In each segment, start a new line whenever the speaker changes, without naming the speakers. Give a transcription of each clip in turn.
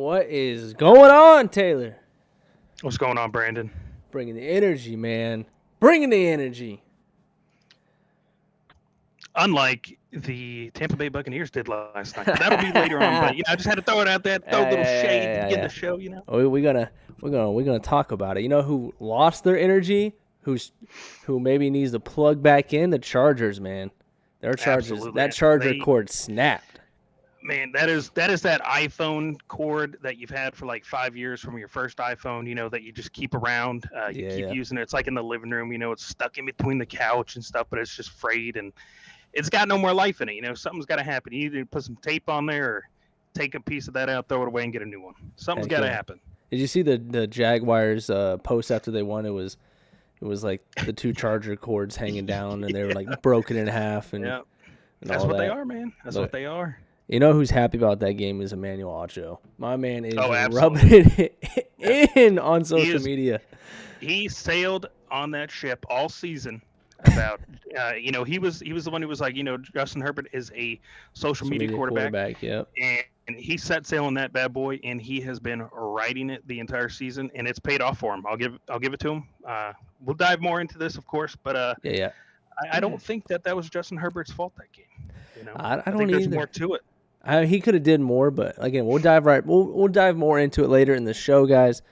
What is going on, Taylor?
What's going on, Brandon?
Bringing the energy, man. Bringing the energy.
Unlike the Tampa Bay Buccaneers did last night. But that'll be later on. But yeah, I just had to throw it out there, throw a little shade to begin the show. You know,
we're gonna talk about it. You know who lost their energy? Who maybe needs to plug back in? The Chargers, man. Their Chargers.
Absolutely.
That Charger cord snapped.
Man, that is that iPhone cord that you've had for like 5 years from your first iPhone, you know, that you just keep around. You keep using it. It's like in the living room, you know, it's stuck in between the couch and stuff, but it's just frayed and it's got no more life in it. You know, something's got to happen. You either put some tape on there or take a piece of that out, throw it away, and get a new one. Something's got to happen.
Did you see the Jaguars post after they won? It was like the two Charger cords hanging down, and they were like broken in half. And, and
that's what they are, man. That's what they are.
You know who's happy about that game is Emmanuel Ocho. My man is rubbing it in on social media.
He sailed on that ship all season. About you know, he was the one who was like, you know, Justin Herbert is a social media quarterback.
Yep.
And he set sail on that bad boy, and he has been riding it the entire season, and it's paid off for him. I'll give it to him. We'll dive more into this, of course, but I don't think that was Justin Herbert's fault that game. You know,
I don't
think there's
either.
More to it.
He could have did more, but again, we'll dive more into it later in the show, guys.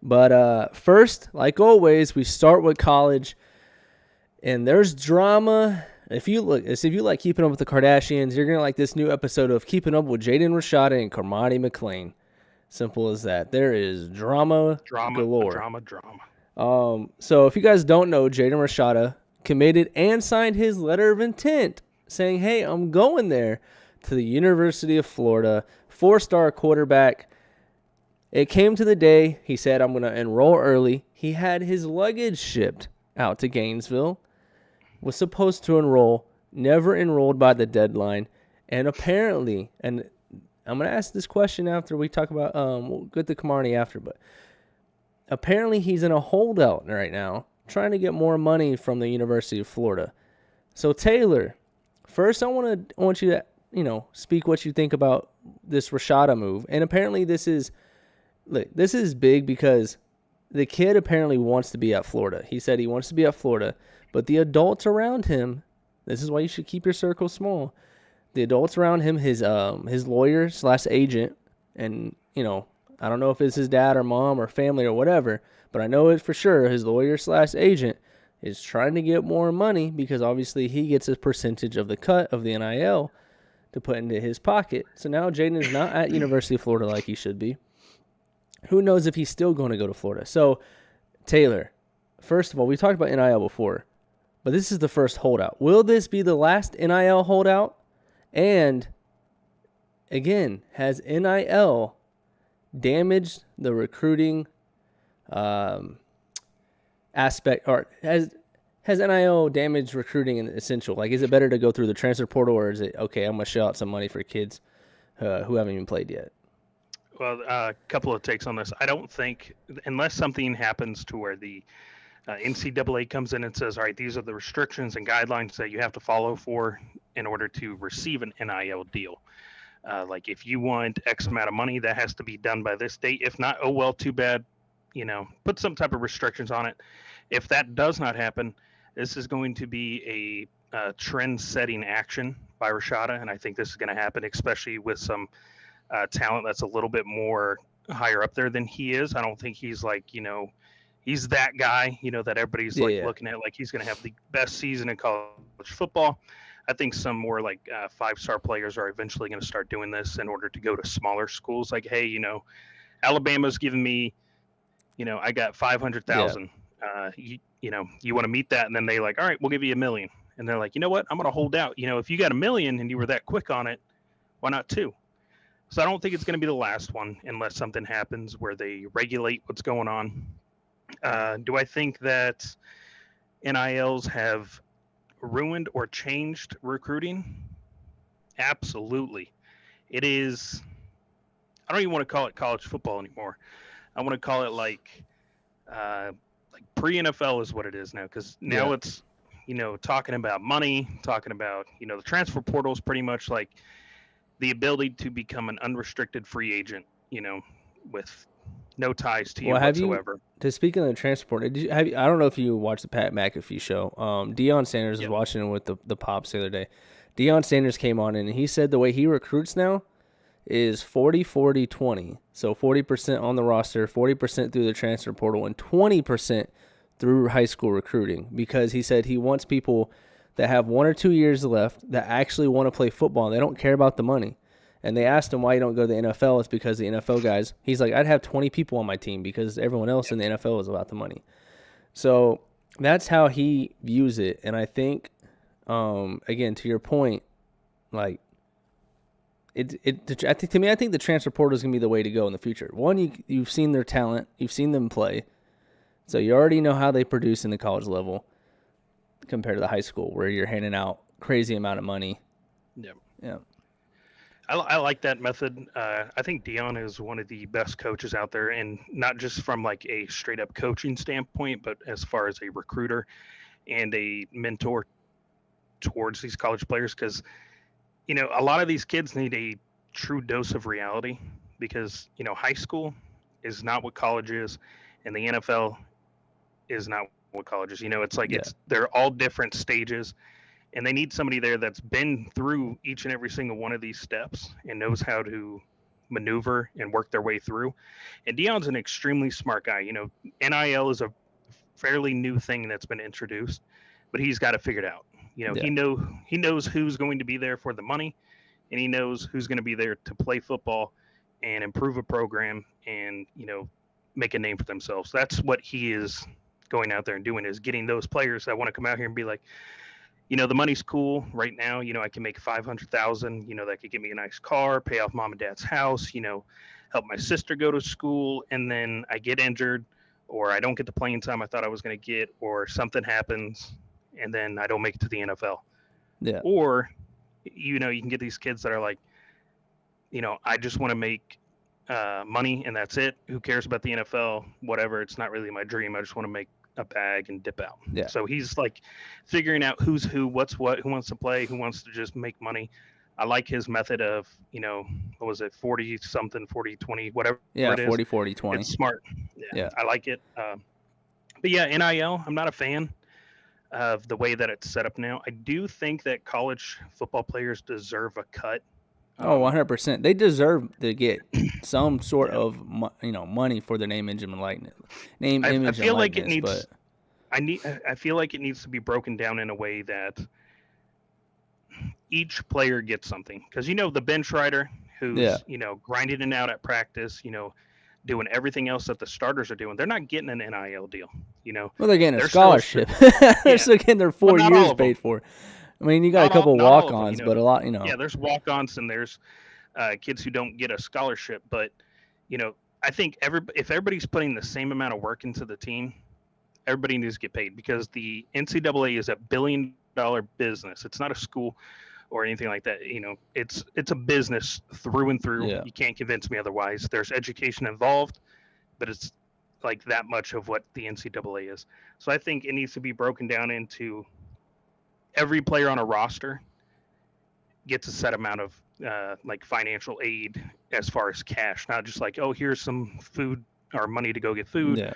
But first, like always, we start with college. And there's drama. If you like Keeping Up with the Kardashians, you're gonna like this new episode of Keeping Up with JADEN, RASHADA, and CORMANI McClain. Simple as that. There is drama galore.
Drama.
So if you guys don't know, JADEN RASHADA committed and signed his letter of intent, saying, "Hey, I'm going there to the University of Florida, 4-star quarterback." It came to the day he said, "I'm gonna enroll early." He had his luggage shipped out to Gainesville. Was supposed to enroll, never enrolled by the deadline, and apparently, and I'm going to ask this question after we talk about, we'll get to CORMANI after, but apparently he's in a holdout right now, trying to get more money from the University of Florida. So Taylor, first I want you to, you know, speak what you think about this RASHADA move, and apparently this is big because the kid apparently wants to be at Florida. He said he wants to be at Florida, but the adults around him, this is why you should keep your circle small. The adults around him, his lawyer/agent, and, you know, I don't know if it's his dad or mom or family or whatever, but I know it for sure, his lawyer/agent is trying to get more money because obviously he gets a percentage of the cut of the NIL to put into his pocket. So now JADEN is not at University of Florida like he should be. Who knows if he's still going to go to Florida? So, Taylor, first of all, we talked about NIL before, but this is the first holdout. Will this be the last NIL holdout? And, again, has NIL damaged the recruiting aspect, or has NIL damaged recruiting in essential? Like, is it better to go through the transfer portal, or is it, okay, I'm going to shell out some money for kids who haven't even played yet?
Well, a couple of takes on this. I don't think, unless something happens to where the NCAA comes in and says, all right, these are the restrictions and guidelines that you have to follow for in order to receive an NIL deal. Like if you want X amount of money, that has to be done by this date. If not, oh, well, too bad. You know, put some type of restrictions on it. If that does not happen, this is going to be a trend-setting action by RASHADA, and I think this is going to happen, especially with some talent that's a little bit more higher up there than he is. I don't think he's like, you know, he's that guy, you know, that everybody's looking at like he's going to have the best season in college football. I think some more like 5-star players are eventually going to start doing this in order to go to smaller schools. Like, hey, you know, Alabama's giving me, you know, I got 500,000. You know, you want to meet that, and then they like, all right, we'll give you $1 million, and they're like, you know what, I'm going to hold out. You know, if you got $1 million and you were that quick on it, why not 2? So I don't think it's going to be the last one unless something happens where they regulate what's going on. Do I think that NILs have ruined or changed recruiting? Absolutely. It is, I don't even want to call it college football anymore. I want to call it like pre-NFL is what it is now, because now it's, you know, talking about money, talking about, you know, the transfer portal is pretty much like the ability to become an unrestricted free agent with no ties to you
Well,
whatsoever.
to speak on the transport, I don't know if you watched the Pat McAfee show. Deion Sanders was
Yep.
watching it with the Pops the other day. Deion Sanders came on and he said the way he recruits now is 40-40-20. So 40% on the roster, 40% through the transfer portal, and 20% through high school recruiting, because he said he wants people that have 1 or 2 years left that actually want to play football and they don't care about the money. And they asked him why you don't go to the NFL. It's because the NFL guys, he's like, I'd have 20 people on my team because everyone else in the NFL is about the money. So that's how he views it. And I think, again, to your point, like, I think the transfer portal is going to be the way to go in the future. One, you've seen their talent. You've seen them play. So you already know how they produce in the college level compared to the high school where you're handing out crazy amount of money.
Yeah.
Yeah.
I like that method. I think Deion is one of the best coaches out there, and not just from like a straight up coaching standpoint, but as far as a recruiter and a mentor towards these college players. Because, a lot of these kids need a true dose of reality, because, high school is not what college is, and the NFL is not what college is. It's like they're all different stages. And they need somebody there that's been through each and every single one of these steps and knows how to maneuver and work their way through. And Deion's an extremely smart guy. NIL is a fairly new thing that's been introduced, but he's got it figured out. He knows who's going to be there for the money, and he knows who's going to be there to play football and improve a program and, make a name for themselves. That's what he is going out there and doing, is getting those players that want to come out here and be like, the money's cool right now. I can make 500,000, that could get me a nice car, pay off mom and dad's house, help my sister go to school. And then I get injured, or I don't get the playing time I thought I was going to get, or something happens and then I don't make it to the NFL.
Yeah.
Or, you can get these kids that are like, I just want to make money and that's it. Who cares about the NFL? Whatever. It's not really my dream. I just want to make a bag and dip out.
Yeah.
So he's like figuring out who's who, what's what, who wants to play, who wants to just make money. I like his method of, what was it, 40 something, 40, 20, whatever it is.
40, 40, 20.
It's smart. Yeah. I like it. But yeah, NIL, I'm not a fan of the way that it's set up now. I do think that college football players deserve a cut.
100%. They deserve to get some sort of money for their name, image, and likeness. I feel like it needs. I feel like it needs to be broken down in a way that each player gets something. Because the bench rider who's grinding it out at practice, doing everything else that the starters are doing, they're not getting an NIL deal. Well, they're getting a scholarship. They're still getting their 4 years paid for. I mean, you got a couple walk-ons, but a lot,
Yeah, there's walk-ons and there's kids who don't get a scholarship. But, I think if everybody's putting the same amount of work into the team, everybody needs to get paid, because the NCAA is a billion-dollar business. It's not a school or anything like that. It's a business through and through.
Yeah.
You can't convince me otherwise. There's education involved, but it's like that much of what the NCAA is. So I think it needs to be broken down into every player on a roster gets a set amount of like financial aid as far as cash, not just like, oh, here's some food or money to go get food,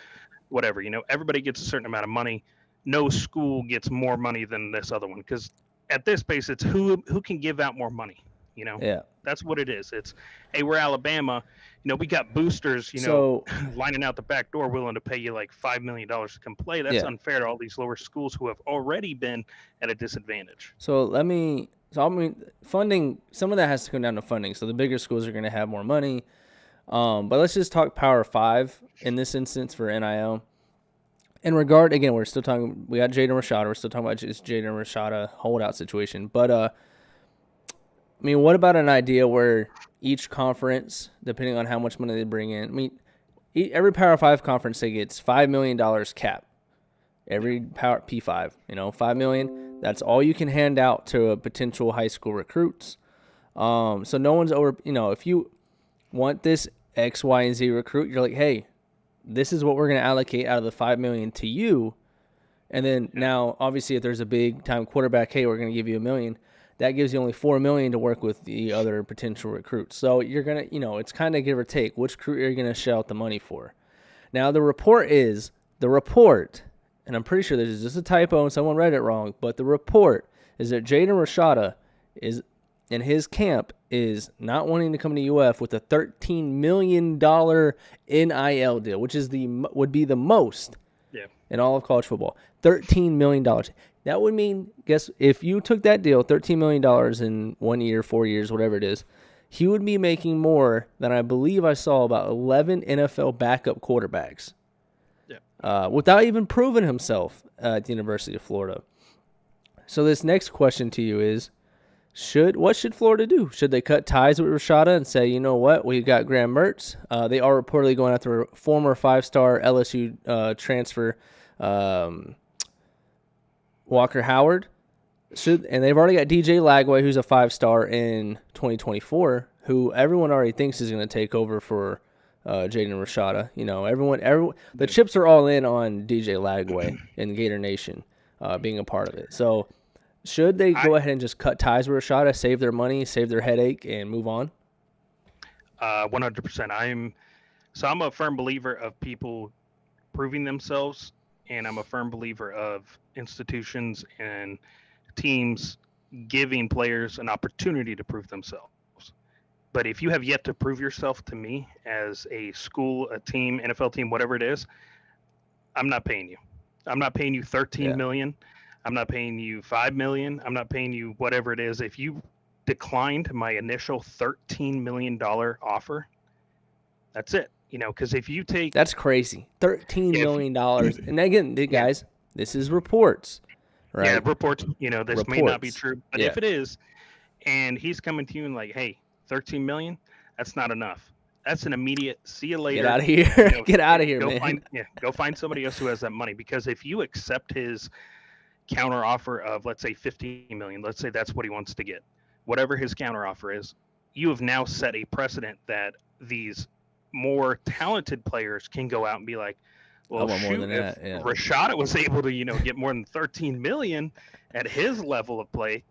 whatever. Everybody gets a certain amount of money. No school gets more money than this other one, because at this pace, it's who can give out more money. That's what it is. It's, hey, we're Alabama. We got boosters, lining out the back door willing to pay you like $5 million to come play. That's unfair to all these lower schools who have already been at a disadvantage.
Funding, some of that has to come down to funding. So the bigger schools are going to have more money. But let's just talk Power 5 in this instance for NIL. Again, we're still talking, we got JADEN RASHADA. We're still talking about just JADEN RASHADA holdout situation. But, what about an idea where each conference, depending on how much money they bring in, every Power 5 conference, they gets $5 million cap. Every Power P5, $5 million. That's all you can hand out to a potential high school recruits. So no one's over, if you want this X, Y, and Z recruit, you're like, hey, this is what we're going to allocate out of the $5 million to you. And then now, obviously, if there's a big time quarterback, hey, we're going to give you $1 million. that gives you only $4 million to work with the other potential recruits. So you're gonna, it's kind of give or take which recruit you're gonna shell out the money for. Now the report, and I'm pretty sure this is just a typo and someone read it wrong, but the report is that Jaden Rashada is in his camp is not wanting to come to UF with a $13 million NIL deal, which is would be the most in all of college football. $13 million. That would mean, guess, if you took that deal, $13 million in 1 year, 4 years, whatever it is, he would be making more than I believe I saw about 11 NFL backup quarterbacks without even proving himself at the University of Florida. So this next question to you is, what should Florida do? Should they cut ties with Rashada and say, you know what, we got Graham Mertz. They are reportedly going after a former 5-star LSU transfer, Walker Howard. And they've already got DJ Lagway, who's a 5-star in 2024, who everyone already thinks is going to take over for Jaden Rashada. Everyone, the chips are all in on DJ Lagway and Gator Nation being a part of it. So should they go ahead and just cut ties with Rashada, save their money, save their headache, and move on?
100%. I'm a firm believer of people proving themselves, and I'm a firm believer of institutions and teams giving players an opportunity to prove themselves. But if you have yet to prove yourself to me as a school, a team, NFL team, whatever it is, I'm not paying you. I'm not paying you $13 million. I'm not paying you $5 million. I'm not paying you whatever it is. If you declined my initial $13 million offer, that's it. Because if you take...
That's crazy. $13 million. And again, guys, this is reports. Right?
Yeah, reports. This may not be true. But if it is, and he's coming to you and like, hey, $13 million, that's not enough. That's an immediate see you later.
Get out of here. Get out of here, man.
Go find somebody else who has that money. Because if you accept his counter offer of, let's say, $15 million, let's say that's what he wants to get, whatever his counter offer is, you have now set a precedent that these more talented players can go out and be like, well, shoot, if Rashada was able to, get more than $13 million at his level of play,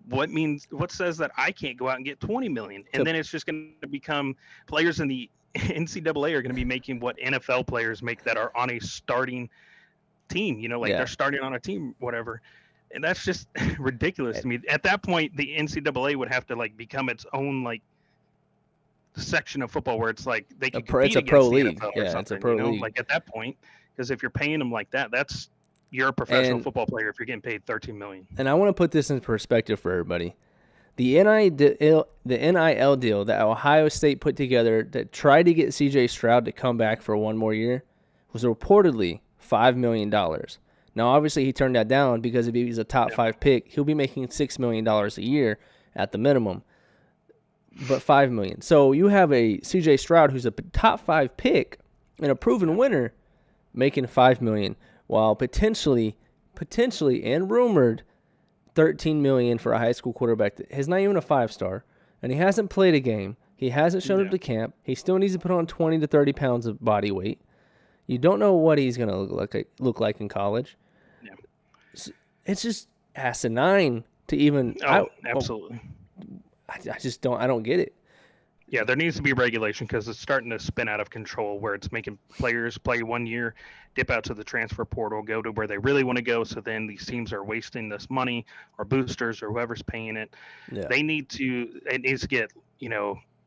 what says that I can't go out and get $20 million? And then it's just going to become players in the NCAA are going to be making what NFL players make that are on a starting team, they're starting on a team, whatever. And that's just ridiculous to me. At that point, the NCAA would have to become its own section of football where it's like they could compete against
pro
the
league.
NFL or something,
it's a pro league.
At that point, because if you're paying them like that, you're a professional football player if you're getting paid $13 million.
And I want to put this in perspective for everybody. The NIL deal that Ohio State put together that tried to get CJ Stroud to come back for one more year was reportedly $5 million. Now, obviously, he turned that down because if he's a top 5 pick, he'll be making $6 million a year at the minimum. But $5 million. So you have a CJ Stroud who's a top 5 pick and a proven winner making $5 million, while potentially and rumored $13 million for a high school quarterback that is not even a 5-star, and he hasn't played a game. He hasn't shown up to camp. He still needs to put on 20 to 30 pounds of body weight. You don't know what he's going to look like in college. Yeah. It's just asinine to even.
Absolutely.
I just don't. I don't get it.
Yeah, there needs to be regulation because it's starting to spin out of control where it's making players play 1 year, dip out to the transfer portal, go to where they really want to go. So then these teams are wasting this money, or boosters, or whoever's paying it. Yeah. It needs to get,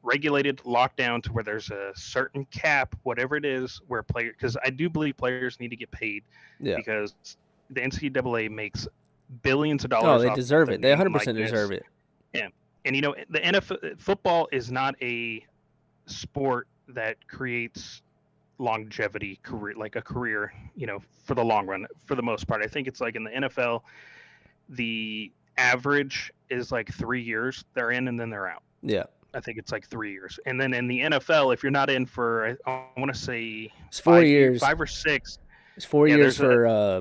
regulated, locked down to where there's a certain cap, whatever it is, where because I do believe players need to get paid because the NCAA makes billions of dollars.
Oh, they deserve it. They 100% deserve it.
Yeah. And, the NFL football is not a sport that creates longevity career, for the long run, for the most part. I think it's like in the NFL, the average is 3 years they're in and then they're out.
Yeah.
I think it's 3 years. And then in the NFL, if you're not in for, I want to say
it's 4 years,
5 or 6.
It's 4 years for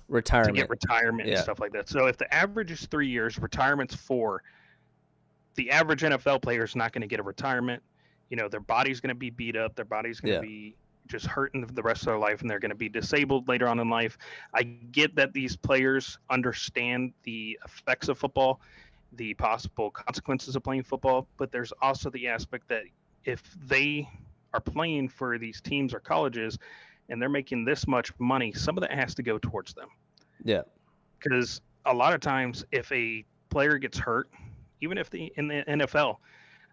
retirement.
To get retirement and stuff like that. So if the average is 3 years, retirement's 4. The average NFL player is not going to get a retirement. Their body's going to be beat up. Their body's going to be just hurting the rest of their life, and they're going to be disabled later on in life. I get that these players understand the effects of football, the possible consequences of playing football, but there's also the aspect that if they are playing for these teams or colleges and they're making this much money, some of that has to go towards them.
Yeah.
Because a lot of times, if a player gets hurt, even if in the NFL,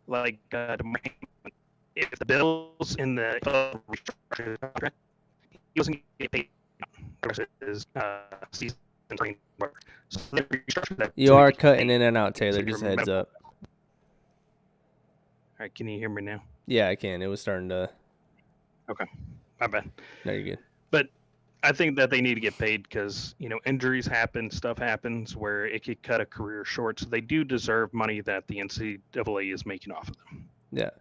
like if the Bills in the NFL restructured contract, he wasn't get paid the rest of his season. So they restructured that.
You are cutting in and out, Taylor. Just heads up.
All right, can you hear me now?
Yeah, I can. It was starting to.
Okay, my bad.
No, you're good.
But I think that they need to get paid because injuries happen, stuff happens where it could cut a career short. So they do deserve money that the NCAA is making off of them.
Yeah.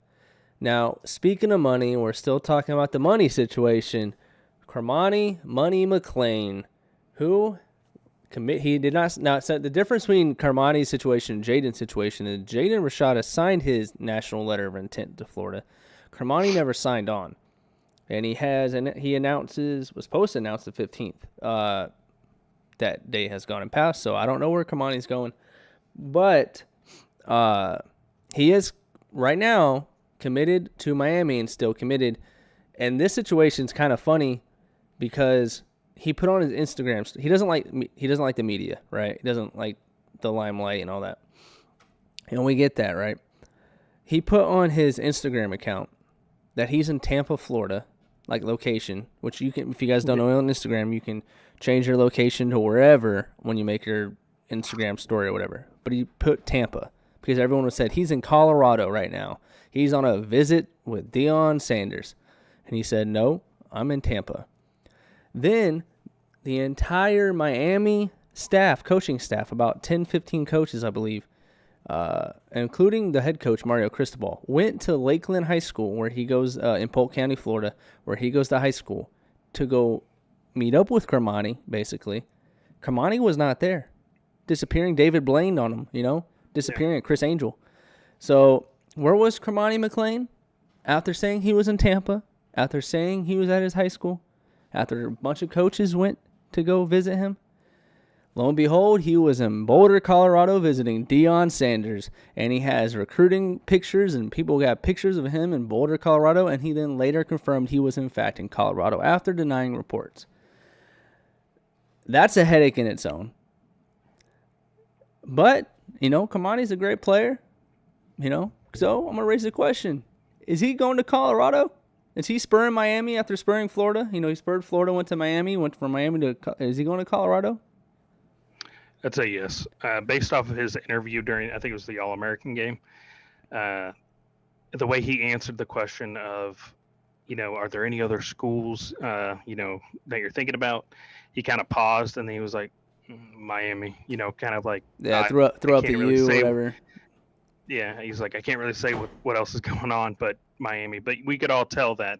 Now, speaking of money, we're still talking about the money situation. CORMANI Money McClain, who he did not set the difference between CORMANI's situation and Jaden's situation is JADEN RASHADA signed his national letter of intent to Florida. CORMANI never signed on. And he was supposed to announce the 15th. That day has gone and passed, so I don't know where CORMANI's going. But he is right now committed to Miami and still committed. And this situation's kind of funny because he put on his Instagram. He doesn't like the media, right? He doesn't like the limelight and all that. And we get that, right? He put on his Instagram account that he's in Tampa, Florida, like location, which you can, if you guys don't know on Instagram, you can change your location to wherever when you make your Instagram story or whatever. But he put Tampa because everyone would said he's in Colorado right now. He's on a visit with Deion Sanders. And he said, no, I'm in Tampa. Then the entire Miami staff, coaching staff, about 10, 15 coaches, I believe, including the head coach, Mario Cristobal, went to Lakeland High School, where he goes in Polk County, Florida, where he goes to high school, to go meet up with CORMANI, basically. CORMANI was not there. Disappearing. David blamed on him, disappearing at Chris Angel. So where was CORMANI McClain? After saying he was in Tampa, after saying he was at his high school, after a bunch of coaches went to go visit him, lo and behold, he was in Boulder, Colorado visiting Deion Sanders, and he has recruiting pictures, and people got pictures of him in Boulder, Colorado, and he then later confirmed he was in fact in Colorado after denying reports. That's a headache in its own. But, CORMANI's a great player, so I'm going to raise the question. Is he going to Colorado? Is he spurring Miami after spurring Florida? He spurred Florida, went to Miami, went from Miami to... Is he going to Colorado?
I'd say yes. Based off of his interview during, I think it was the All-American game, the way he answered the question of, are there any other schools, that you're thinking about? He kind of paused and he was like, Miami, kind of like...
Yeah, throw up the really U, whatever.
Yeah, he's like, I can't really say what else is going on, but Miami. But we could all tell that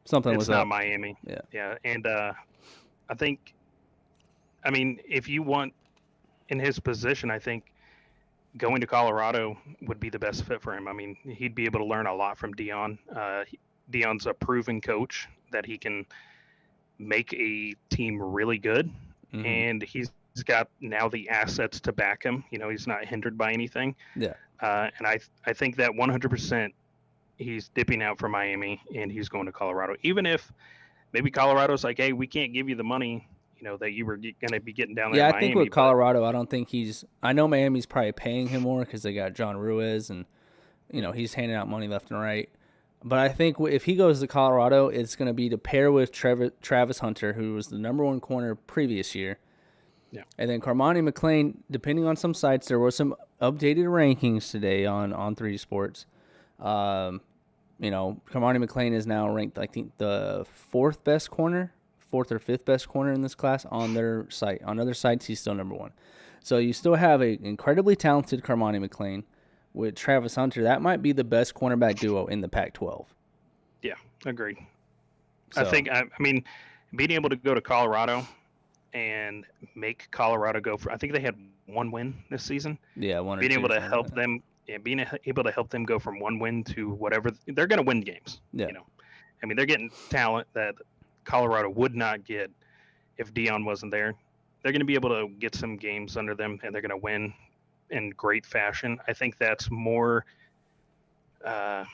something was
not
up.
Miami.
Yeah.
And I think, if you want, in his position, I think going to Colorado would be the best fit for him. He'd be able to learn a lot from Deion. Deion's a proven coach that he can make a team really good, and he's got now the assets to back him. He's not hindered by anything.
Yeah.
And I think that 100% he's dipping out from Miami and he's going to Colorado. Even if maybe Colorado's like, hey, we can't give you the money, that you were going to be getting down there.
Yeah,
in
I think with Colorado, I don't think I know Miami's probably paying him more because they got John Ruiz and, he's handing out money left and right. But I think if he goes to Colorado, it's going to be to pair with Travis Hunter, who was the number one corner previous year.
Yeah.
And then CORMANI McClain, depending on some sites, there were some updated rankings today on 3D Sports. CORMANI McClain is now ranked, I think, the fourth or fifth best corner in this class on their site. On other sites, he's still number one. So you still have an incredibly talented CORMANI McClain with Travis Hunter. That might be the best cornerback duo in the Pac-12.
Yeah, agreed. So, I think, being able to go to Colorado and make Colorado go for, I think they had one win this season.
Yeah, one or
being
two.
Able to help them, being able to help them go from one win to whatever, they're going to win games.
Yeah.
They're getting talent that Colorado would not get if Deion wasn't there. They're going to be able to get some games under them, and they're going to win in great fashion. I think that's more uh,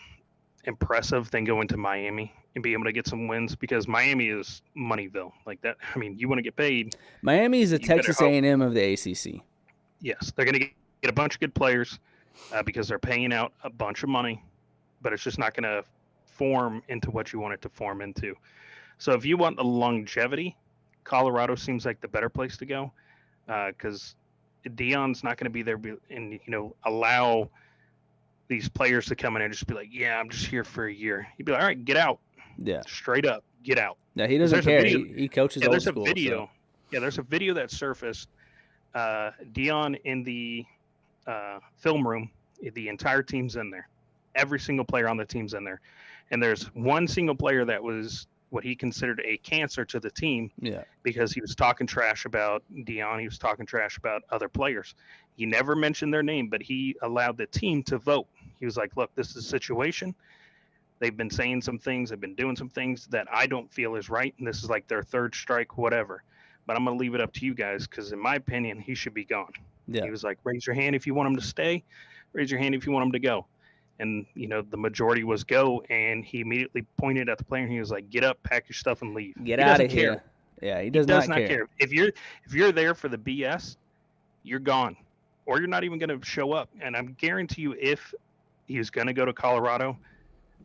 impressive than going to Miami and be able to get some wins because Miami is Moneyville like that. I mean, you want to get paid,
Miami is the
you better
Texas
hope.
A&M of the ACC.
Yes, they're going to get a bunch of good players because they're paying out a bunch of money, but it's just not going to form into what you want it to form into. So if you want the longevity, Colorado seems like the better place to go because Dion's not going to be there and allow these players to come in and just be like, yeah, I'm just here for a year. He'd be like, all right, get out.
Yeah.
Straight up, get out.
Yeah, he doesn't care. He coaches old school.
There's a video that surfaced. Dion in the film room, the entire team's in there. Every single player on the team's in there. And there's one single player that was what he considered a cancer to the team because he was talking trash about Dion. He was talking trash about other players. He never mentioned their name, but he allowed the team to vote. He was like, look, this is a situation. They've been saying some things. They've been doing some things that I don't feel is right. And this is like their third strike, whatever. But I'm going to leave it up to you guys because in my opinion, he should be gone. Yeah. He was like, raise your hand if you want him to stay. Raise your hand if you want him to go. And, the majority was go. And he immediately pointed at the player and he was like, get up, pack your stuff and leave.
Get out of here. Yeah, he does not care.
If you're there for the BS, you're gone. Or you're not even going to show up. And I guarantee you if he's going to go to Colorado,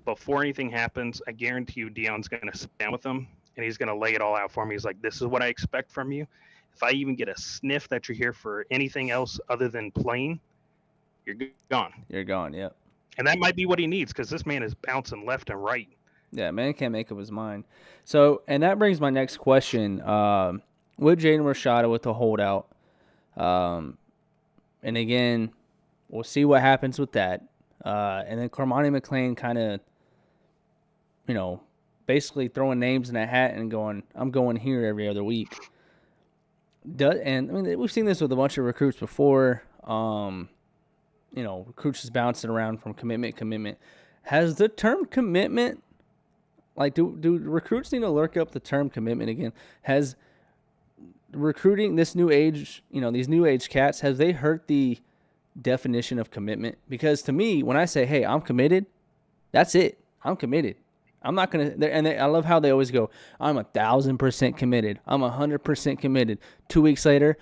before anything happens, I guarantee you Dion's going to sit down with him and he's going to lay it all out for me. He's like, this is what I expect from you. If I even get a sniff that you're here for anything else other than playing, you're gone.
You're gone, yep.
And that might be what he needs because this man is bouncing left and right.
Yeah, man can't make up his mind. So, and that brings my next question. With JADEN RASHADA with the holdout, and again, we'll see what happens with that. And then CORMANI MCCLAIN kind of, basically throwing names in a hat and going, I'm going here every other week. And I mean, we've seen this with a bunch of recruits before. Recruits just bouncing around from commitment. Has the term commitment, like, do recruits need to lurk up the term commitment again? Has recruiting this new age, these new age cats, have they hurt the definition of commitment? Because to me, when I say, hey, I'm committed, that's it. I'm committed. I'm not going to, and I love how they always go, I'm 1,000% committed. I'm 100% committed. 2 weeks later,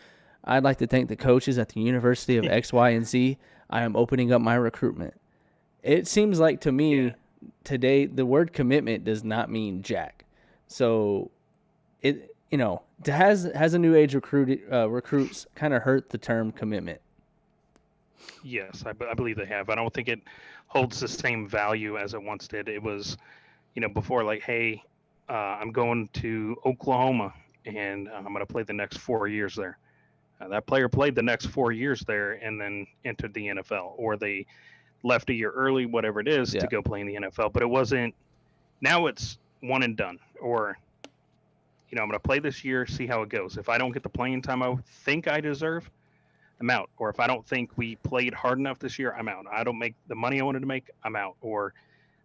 I'd like to thank the coaches at the University of X, Y, and Z. I am opening up my recruitment. It seems like to me today, the word commitment does not mean jack. So it, has a new age recruits kind of hurt the term commitment?
Yes, I believe they have. I don't think it holds the same value as it once did. It was, before like, hey, I'm going to Oklahoma and I'm going to play the next 4 years there. That player played the next 4 years there and then entered the NFL, or they left a year early, whatever it is, to go play in the NFL. But it wasn't. Now it's one and done, or I'm going to play this year, see how it goes. If I don't get the playing time I think I deserve, I'm out. Or if I don't think we played hard enough this year, I'm out. I don't make the money I wanted to make, I'm out. Or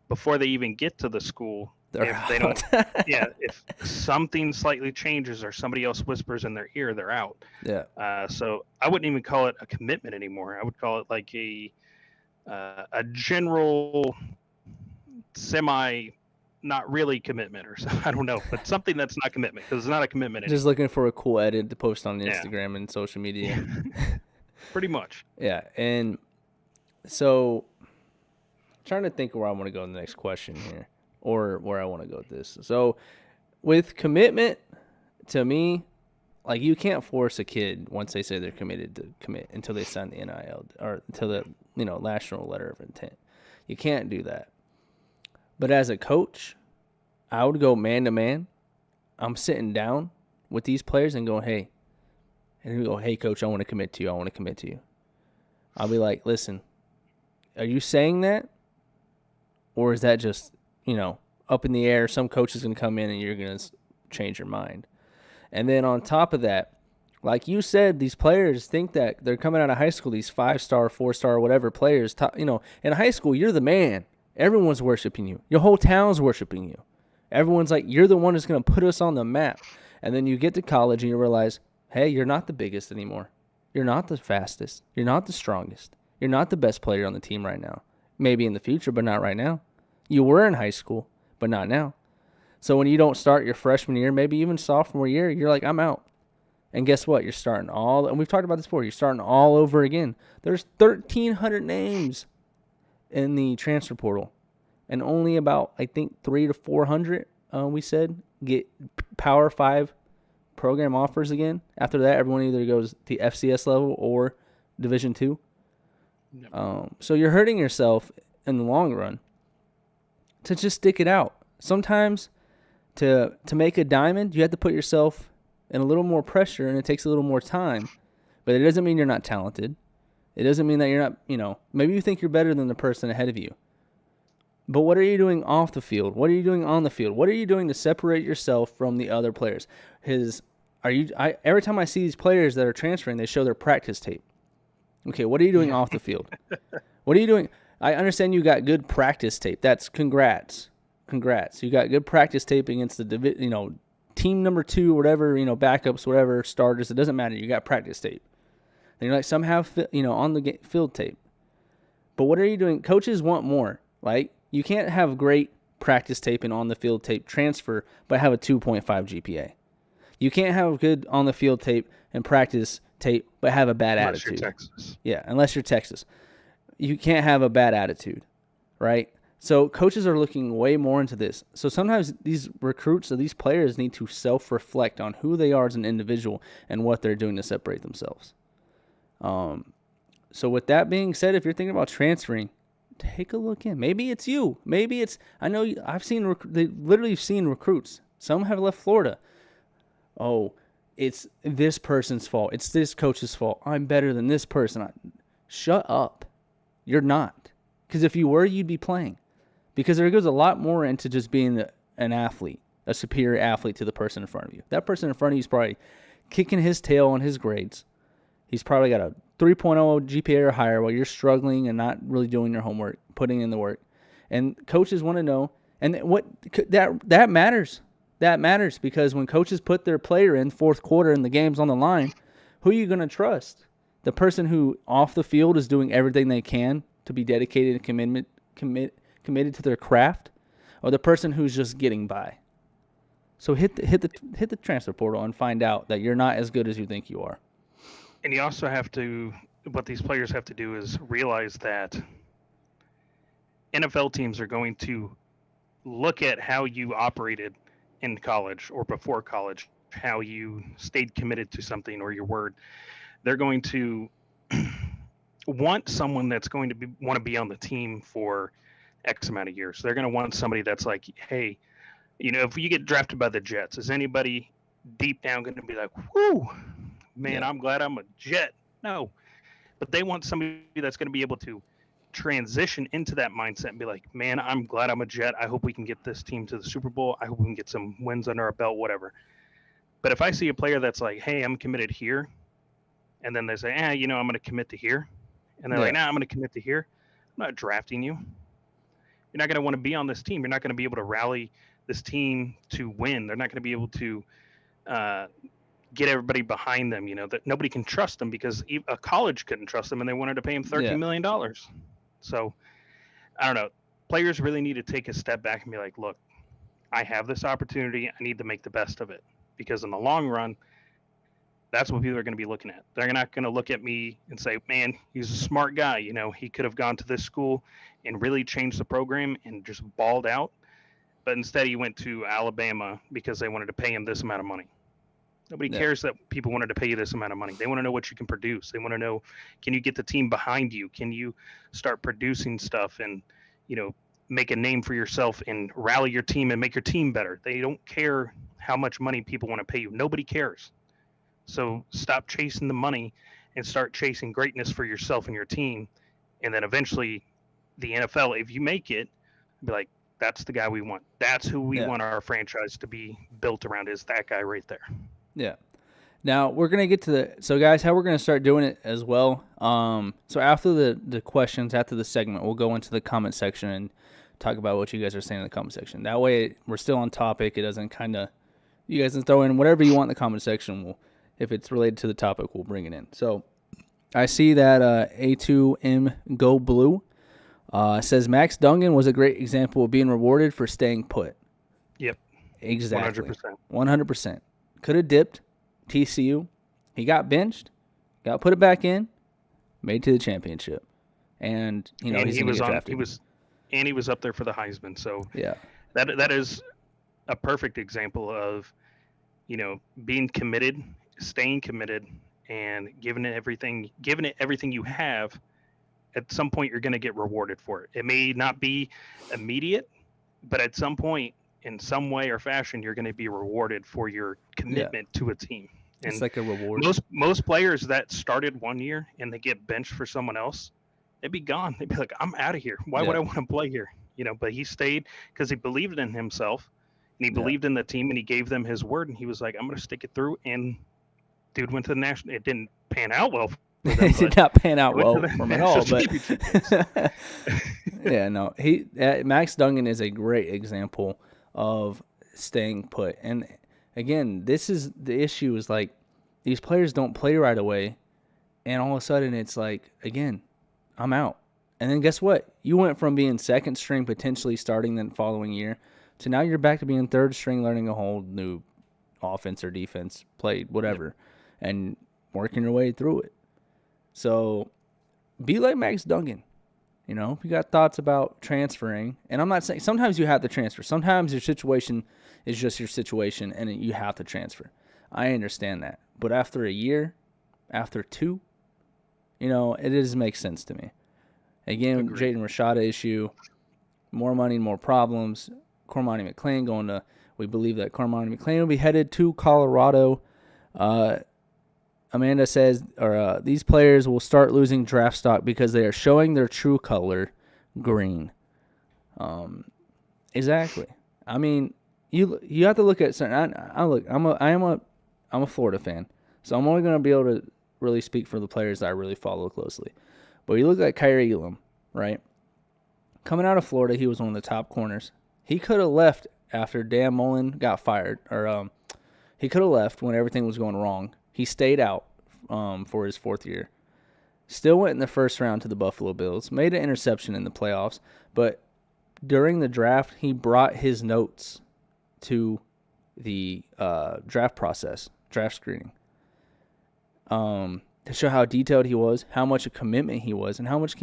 before they even get to the school, they don't, if something slightly changes or somebody else whispers in their ear, they're out.
Yeah.
So I wouldn't even call it a commitment anymore. I would call it like a general semi, not really commitment or something. I don't know, but something that's not commitment because it's not a commitment anymore.
Just looking for a cool edit to post on Instagram and social media.
Pretty much.
Yeah. And so trying to think where I want to go in the next question here, or where I want to go with this. So with commitment, to me, like, you can't force a kid once they say they're committed to commit until they sign the NIL or until the national letter of intent. You can't do that. But as a coach, I would go man to man. I'm sitting down with these players and going, hey, and we go, hey, coach, I want to commit to you. I want to commit to you. I'll be like, listen, are you saying that? Or is that just, up in the air? Some coach is going to come in and you're going to change your mind. And then on top of that, like you said, these players think that they're coming out of high school, these 5-star, 4-star, whatever players. In high school, you're the man. Everyone's worshiping you. Your whole town's worshiping you. Everyone's like, you're the one who's going to put us on the map. And then you get to college and you realize, hey, you're not the biggest anymore. You're not the fastest. You're not the strongest. You're not the best player on the team right now. Maybe in the future, but not right now. You were in high school, but not now. So when you don't start your freshman year, maybe even sophomore year, you're like, I'm out. And guess what? You're starting and we've talked about this before, you're starting all over again. There's 1,300 names in the transfer portal. And only about, I think, 300 to 400, we said, get Power 5 program offers again. After that, everyone either goes to FCS level or Division II. Yep. So you're hurting yourself in the long run to just stick it out. Sometimes to make a diamond, you have to put yourself in a little more pressure, and it takes a little more time. But it doesn't mean you're not talented. It doesn't mean that you're not, maybe you think you're better than the person ahead of you. But what are you doing off the field? What are you doing on the field? What are you doing to separate yourself from the other players? Every time I see these players that are transferring, they show their practice tape. Okay, what are you doing off the field? What are you doing? I understand you got good practice tape. That's congrats. You got good practice tape against the team number 2, whatever, backups, whatever, starters. It doesn't matter. You got practice tape. And you're like, some have, on the field tape. But what are you doing? Coaches want more. Like, you can't have great practice tape and on the field tape transfer, but have a 2.5 GPA. You can't have good on the field tape and practice tape, but have a bad attitude.
Unless you're Texas.
Yeah, unless you're Texas. You can't have a bad attitude, right? So coaches are looking way more into this. So sometimes these recruits or these players need to self-reflect on who they are as an individual and what they're doing to separate themselves. So with that being said, if you're thinking about transferring, take a look in. Maybe it's you. Maybe it's, I've seen, they've literally seen recruits. Some have left Florida. Oh, it's this person's fault. It's this coach's fault. I'm better than this person. Shut up. You're not. Because if you were, you'd be playing. Because there goes a lot more into just being an athlete, a superior athlete to the person in front of you. That person in front of you is probably kicking his tail on his grades. He's probably got a 3.0 GPA or higher while you're struggling and not really doing your homework, putting in the work. And coaches want to know, and that matters. That matters because when coaches put their player in fourth quarter and the game's on the line, who are you going to trust? The person who off the field is doing everything they can to be dedicated and committed to their craft, or the person who's just getting by? So hit the transfer portal and find out that you're not as good as you think you are.
And you also have to, what these players have to do is realize that NFL teams are going to look at how you operated in college or before college, how you stayed committed to something or your word. They're going to want someone that's going to want to be on the team for X amount of years. They're going to want somebody that's like, hey, if you get drafted by the Jets, is anybody deep down going to be like, whoo, man, I'm glad I'm a Jet? No. But they want somebody that's going to be able to transition into that mindset and be like, man, I'm glad I'm a Jet. I hope we can get this team to the Super Bowl. I hope we can get some wins under our belt, whatever. But if I see a player that's like, hey, I'm committed here, and then they say, I'm going to commit to here, and they're like, nah, I'm going to commit to here, I'm not drafting you. You're not going to want to be on this team. You're not going to be able to rally this team to win. They're not going to be able to get everybody behind them, that nobody can trust them because a college couldn't trust them and they wanted to pay him $13 million. So I don't know. Players really need to take a step back and be like, look, I have this opportunity. I need to make the best of it, because in the long run, that's what people are going to be looking at. They're not going to look at me and say, man, he's a smart guy. He could have gone to this school and really changed the program and just balled out. But instead he went to Alabama because they wanted to pay him this amount of money. Nobody cares that people wanted to pay you this amount of money. They want to know what you can produce. They want to know, can you get the team behind you? Can you start producing stuff and, make a name for yourself and rally your team and make your team better? They don't care how much money people want to pay you. Nobody cares. So stop chasing the money and start chasing greatness for yourself and your team. And then eventually the NFL, if you make it, be like, that's the guy we want. That's who we want our franchise to be built around, is that guy right there.
Yeah. Now we're going to get to so guys, how we're going to start doing it as well. So after the questions, after the segment, we'll go into the comment section and talk about what you guys are saying in the comment section. That way we're still on topic. It doesn't you guys can throw in whatever you want in the comment section. If it's related to the topic, we'll bring it in. So I see that A2M Go Blue says Max Duggan was a great example of being rewarded for staying put.
Yep.
Exactly.
100%.
100%. Could have dipped TCU. He got benched, got put it back in, made to the championship. And, he's going to get drafted.
He was up there for the Heisman. So
yeah,
that is a perfect example of, being committed, staying committed, and giving it everything you have. At some point, you're going to get rewarded for it. It may not be immediate, but at some point, in some way or fashion, you're going to be rewarded for your commitment to a team. And
it's like a reward.
Most players that started 1 year and they get benched for someone else, they'd be gone. They'd be like, I'm out of here. Why would I want to play here? But he stayed because he believed in himself and he believed in the team and he gave them his word. And he was like, I'm going to stick it through. And dude went to the national. It didn't pan out well.
It did not pan out well for him at all. But yeah, no, Max Duggan is a great example of staying put. And again, this is the issue is like these players don't play right away. And all of a sudden it's like, again, I'm out. And then guess what? You went from being second string, potentially starting the following year, to now you're back to being third string, learning a whole new offense or defense, play, whatever, and working your way through it. So be like Max Duggan. If you got thoughts about transferring, and I'm not saying sometimes you have to transfer. Sometimes your situation is just your situation and you have to transfer. I understand that. But after a year, after two, it doesn't make sense to me. Again, Jaden RASHADA issue, more money, more problems. CORMANI McClain going to, we believe that CORMANI McClain will be headed to Colorado. Amanda says, these players will start losing draft stock because they are showing their true color, green. Exactly. I mean, you have to look at certain. I'm a Florida fan, so I'm only going to be able to really speak for the players that I really follow closely. But you look at Kyrie Elam, right? Coming out of Florida, he was one of the top corners. He could have left after Dan Mullen got fired, or he could have left when everything was going wrong. He stayed out for his fourth year. Still went in the first round to the Buffalo Bills. Made an interception in the playoffs. But during the draft, he brought his notes to the draft process, draft screening, to show how detailed he was, how much a commitment he was, and how much,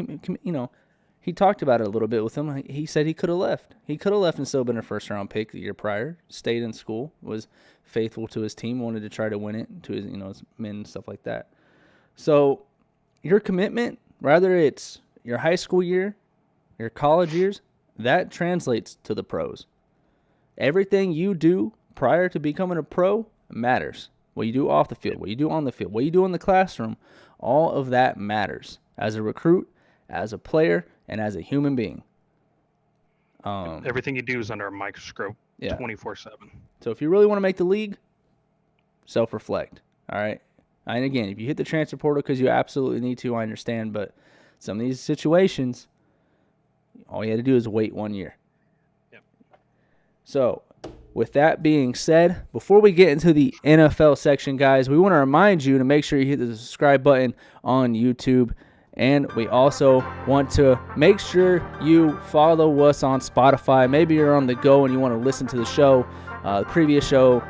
he talked about it a little bit with him. He said he could have left. He could have left and still been a first-round pick the year prior, stayed in school, was faithful to his team, wanted to try to win it, to his, his men and stuff like that. So your commitment, whether it's your high school year, your college years, that translates to the pros. Everything you do prior to becoming a pro matters. What you do off the field, what you do on the field, what you do in the classroom, all of that matters as a recruit, as a player, and as a human being.
Everything you do is under a microscope 24/7.
So if you really want to make the league, self-reflect. All right. And again, if you hit the transfer portal because you absolutely need to, I understand. But some of these situations, all you had to do is wait 1 year.
Yep.
So with that being said, before we get into the NFL section, guys, we want to remind you to make sure you hit the subscribe button on YouTube. And we also want to make sure you follow us on Spotify. Maybe you're on the go and you want to listen to the show, the previous show.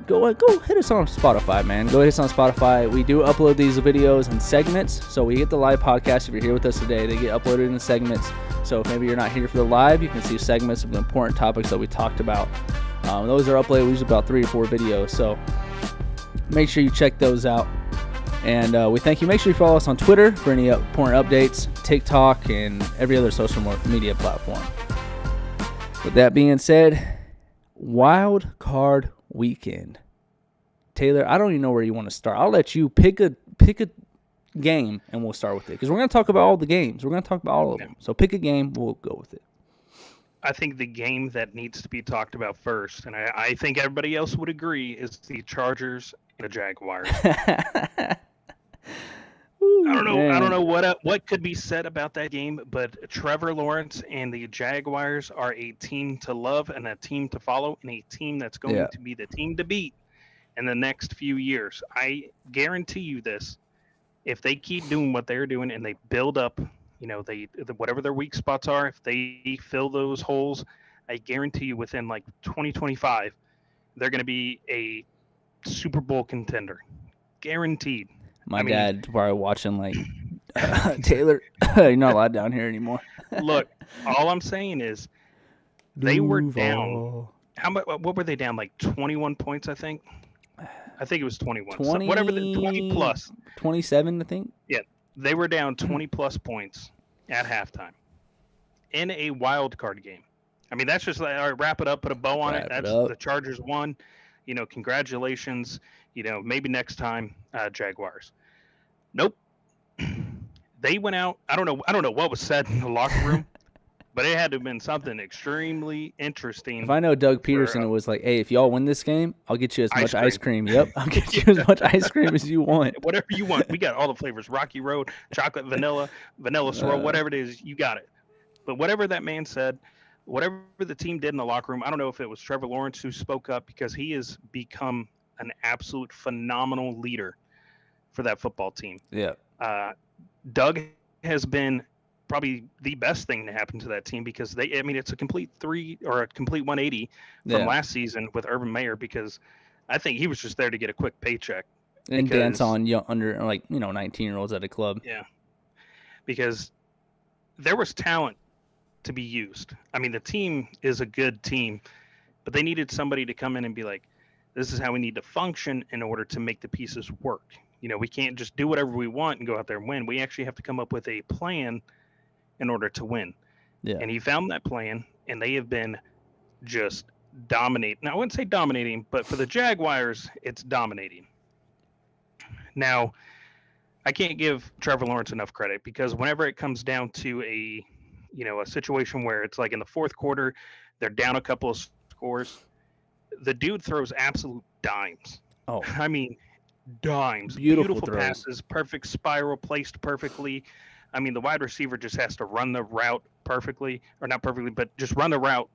Go hit us on Spotify, man. Go hit us on Spotify. We do upload these videos in segments. So we get the live podcast. If you're here with us today, they get uploaded in segments. So if maybe you're not here for the live, you can see segments of the important topics that we talked about. Those are uploaded usually about 3 or 4 videos. So make sure you check those out. And we thank you. Make sure you follow us on Twitter for any important updates, TikTok, and every other social media platform. With that being said, Wild Card Weekend. Taylor, I don't even know where you want to start. I'll let you pick a game, and we'll start with it. Because we're going to talk about all the games. We're going to talk about all of them. So pick a game. We'll go with it.
I think the game that needs to be talked about first, and I think everybody else would agree, is the Chargers and the Jaguars. I don't know what could be said about that game, but Trevor Lawrence and the Jaguars are a team to love and a team to follow, and a team that's going to be the team to beat in the next few years. I guarantee you this. if they keep doing what they're doing and they build up, whatever their weak spots are, if they fill those holes, I guarantee you within like 2025, they're going to be a Super Bowl contender, guaranteed.
My dad's probably watching like Tailor. You're not allowed down here anymore.
Look, all I'm saying is they were down. How much? What were they down? Like 21 points, I think. I think it was 21.
20,
Whatever the 20 plus.
27, I think.
Yeah, they were down 20 plus points at halftime in a wild card game. I mean, that's just like, all right, wrap it up, put a bow on it. That's the Chargers won. Congratulations. Maybe next time, Jaguars. Nope. They went out. I don't know what was said in the locker room, but it had to have been something extremely interesting.
If I know Doug Peterson, it was like, hey, if y'all win this game, I'll get you as much ice cream. Yep, I'll get you as much ice cream as you want.
Whatever you want. We got all the flavors: Rocky Road, chocolate, vanilla swirl, whatever it is, you got it. But whatever that man said, whatever the team did in the locker room, I don't know if it was Trevor Lawrence who spoke up, because he has become an absolute phenomenal leader for that football team.
Yeah.
Doug has been probably the best thing to happen to that team, because it's a complete 180 from last season with Urban Meyer, because I think he was just there to get a quick paycheck
and dance on under 19-year-olds at a club.
Yeah, because there was talent to be used. I mean, the team is a good team, but they needed somebody to come in and be like, this is how we need to function in order to make the pieces work. We can't just do whatever we want and go out there and win. We actually have to come up with a plan in order to win.
Yeah.
And he found that plan, and they have been just dominating. Now, I wouldn't say dominating, but for the Jaguars, it's dominating. Now, I can't give Trevor Lawrence enough credit, because whenever it comes down to a situation where it's like in the fourth quarter, they're down a couple of scores, the dude throws absolute dimes.
Oh,
I mean, dimes.
Beautiful
passes, perfect spiral, placed perfectly. I mean, the wide receiver just has to run the route perfectly, or not perfectly, but just run the route,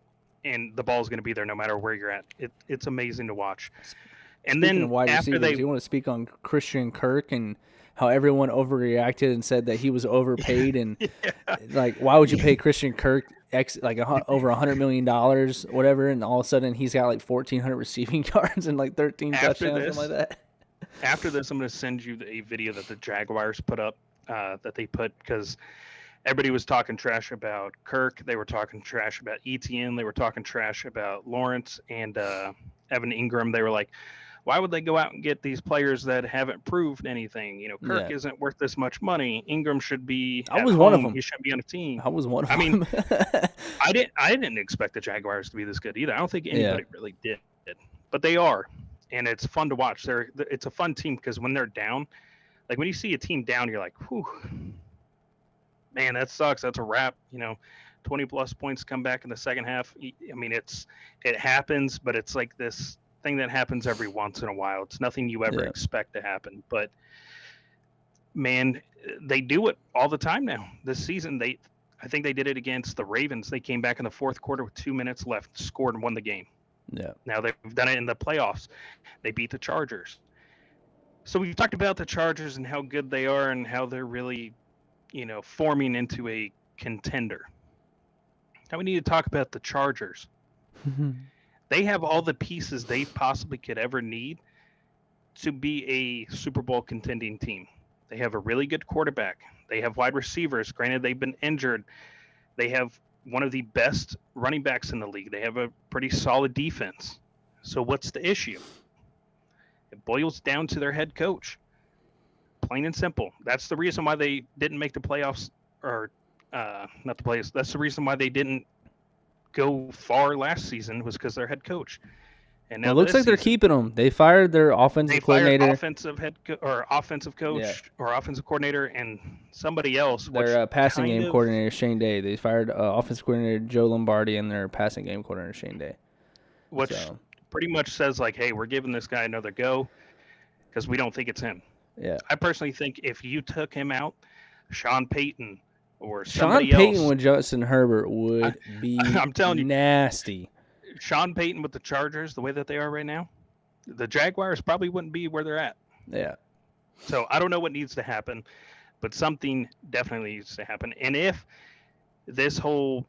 and the ball's going to be there no matter where you're at. It's amazing to watch. And
Speaking
then
of wide
after
receivers, you want to speak on Christian Kirk and how everyone overreacted and said that he was overpaid, and like, why would you pay Christian Kirk over $100 million, whatever, and all of a sudden he's got like 1,400 receiving yards and like 13 touchdowns, something like that.
After this, I'm going to send you a video that the Jaguars put up, that they put, because everybody was talking trash about Kirk. They were talking trash about Etienne. They were talking trash about Lawrence and Evan Ingram. They were like, why would they go out and get these players that haven't proved anything? Kirk isn't worth this much money. Ingram should be
I was one of them.
He shouldn't be on a team.
I was one of them.
I mean, I didn't expect the Jaguars to be this good either. I don't think anybody really did. But they are. And it's fun to watch. It's a fun team, because when they're down, like when you see a team down, you're like, whew, man, that sucks. That's a wrap. 20 plus points come back in the second half. I mean, it happens, but it's like this thing that happens every once in a while. It's nothing you ever expect to happen. But man, they do it all the time now. This season, I think they did it against the Ravens. They came back in the fourth quarter with 2 minutes left, scored and won the game.
Yeah.
Now they've done it in the playoffs. They beat the Chargers. So we've talked about the Chargers and how good they are and how they're really, forming into a contender. Now we need to talk about the Chargers. They have all the pieces they possibly could ever need to be a Super Bowl contending team. They have a really good quarterback. They have wide receivers. Granted, they've been injured. They have one of the best running backs in the league. They have a pretty solid defense. So what's the issue? It boils down to their head coach. Plain and simple. That's the reason why they didn't make the playoffs, or not the playoffs. That's the reason why they didn't go far last season, was because their head coach. And now
it looks like they're keeping them. They fired their offensive coordinator.
Offensive coach or offensive coordinator, and somebody else.
Their passing game coordinator, Shane Day. They fired offensive coordinator Joe Lombardi and their passing game coordinator, Shane Day.
Which pretty much says like, hey, we're giving this guy another go because we don't think it's him.
Yeah.
I personally think if you took him out, Sean Payton or somebody else.
Sean Payton with Justin Herbert would be
I'm telling you,
nasty.
Sean Payton with the Chargers, the way that they are right now, the Jaguars probably wouldn't be where they're at.
Yeah.
So I don't know what needs to happen, but something definitely needs to happen. And if this whole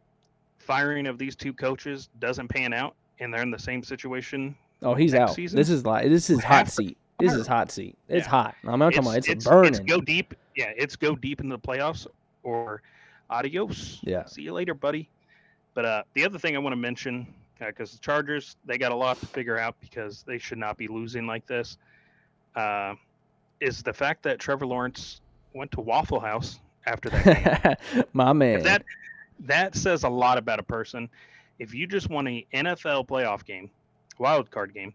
firing of these two coaches doesn't pan out and they're in the same situation
Oh, he's
next
out.
season,
This
you
is hot
have to
seat. This
fire
is
him.
hot seat. It's
Yeah.
hot. I'm not talking about it's
It's
burning.
go deep. Yeah, it's go deep into the playoffs or adios.
Yeah.
See you later, buddy. But the other thing I want to mention, because the Chargers, they got a lot to figure out because they should not be losing like this, is the fact that Trevor Lawrence went to Waffle House after that game.
My man.
If that says a lot about a person. If you just won an NFL playoff game, wild card game,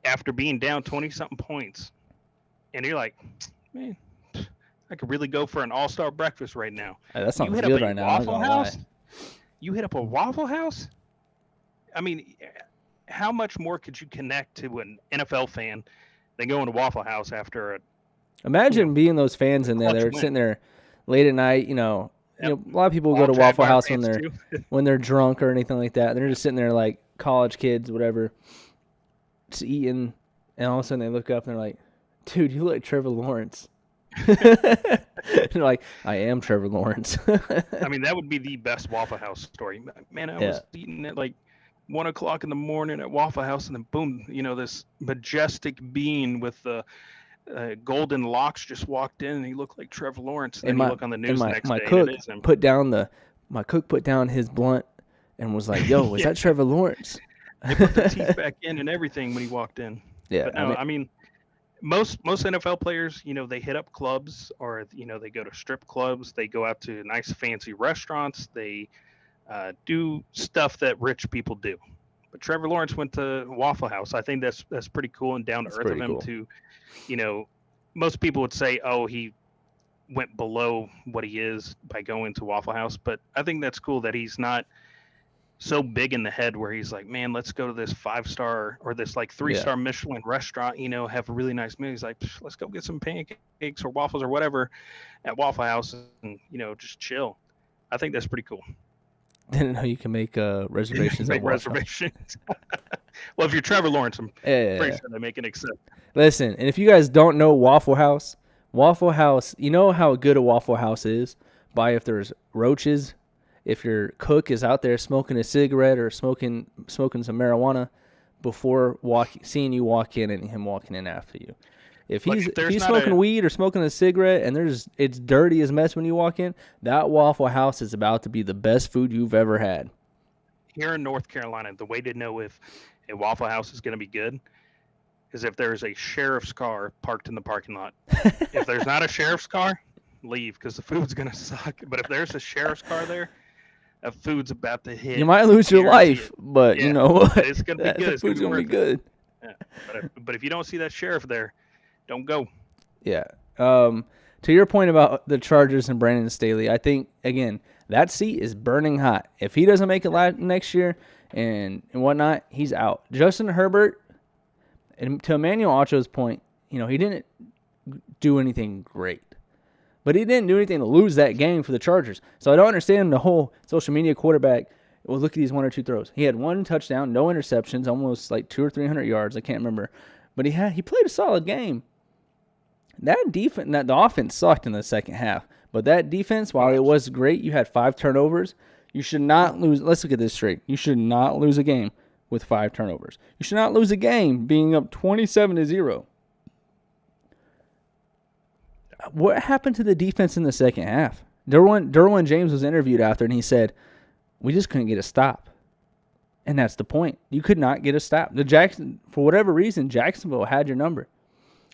after being down 20-something points, and you're like, man, I could really go for an all-star breakfast right now.
Hey, that sounds
You hit
good
up a
right now. I'm not
Waffle
gonna
House?
lie.
You hit up a Waffle House? I mean, how much more could you connect to an NFL fan than going to Waffle House after a
Imagine being those fans in there.
clutch
They're
win?
sitting there late at night.
Yep.
A lot of people go
all
to Waffle
Jaguar
House
fans too?
when they're drunk or anything like that. They're just sitting there like college kids, whatever, just eating, and all of a sudden they look up and they're like, "Dude, you look like Trevor Lawrence." They're like, "I am Trevor Lawrence."
I mean, that would be the best Waffle House story. Man, I was eating at like 1 o'clock in the morning at Waffle House, and then boom, this majestic being with the golden locks just walked in, and he looked like Trevor Lawrence. And then you look on the news the next
my
day,
cook
and it is him.
my cook put down his blunt and was like, "Yo, is that Trevor Lawrence?"
They put the teeth back in and everything when he walked in.
Yeah,
But no, I mean, most NFL players, they hit up clubs or they go to strip clubs. They go out to nice fancy restaurants. They do stuff that rich people do. But Trevor Lawrence went to Waffle House. I think that's pretty cool and down to earth of him to, most people would say, oh, he went below what he is by going to Waffle House. But I think that's cool that he's not so big in the head where he's like, man, let's go to this 5-star or this like 3-star Michelin restaurant, have a really nice meal. He's like, let's go get some pancakes or waffles or whatever at Waffle House and, just chill. I think that's pretty cool.
Didn't know you can make reservations.
Make reservations. Well, if you're Trevor Lawrence, I'm pretty sure they make an exception.
Listen, and if you guys don't know Waffle House, you know how good a Waffle House is by if there's roaches, if your cook is out there smoking a cigarette or smoking some marijuana before seeing you walk in and him walking in after you. If he's smoking weed or smoking a cigarette and it's dirty as mess when you walk in, that Waffle House is about to be the best food you've ever had.
Here in North Carolina, the way to know if a Waffle House is going to be good is if there's a sheriff's car parked in the parking lot. If there's not a sheriff's car, leave because the food's going to suck. But if there's a sheriff's car there, the food's about to hit.
You might lose your life, but you know what?
It's going to be good.
The food's going to be good.
Yeah. But if you don't see that sheriff there, don't go.
Yeah. To your point about the Chargers and Brandon Staley, I think, again, that seat is burning hot. If he doesn't make it next year and whatnot, he's out. Justin Herbert, and to Emmanuel Ocho's point, he didn't do anything great. But he didn't do anything to lose that game for the Chargers. So I don't understand the whole social media quarterback. Well, look at these 1 or 2 throws. He had 1 touchdown, no interceptions, almost like 200 or 300 yards. I can't remember. But he played a solid game. The offense sucked in the second half. But that defense, while it was great, you had 5 turnovers. You should not lose. Let's look at this straight. You should not lose a game with 5 turnovers. You should not lose a game being up 27-0. What happened to the defense in the second half? Derwin James was interviewed after, and he said, we just couldn't get a stop. And that's the point. You could not get a stop. For whatever reason, Jacksonville had your number.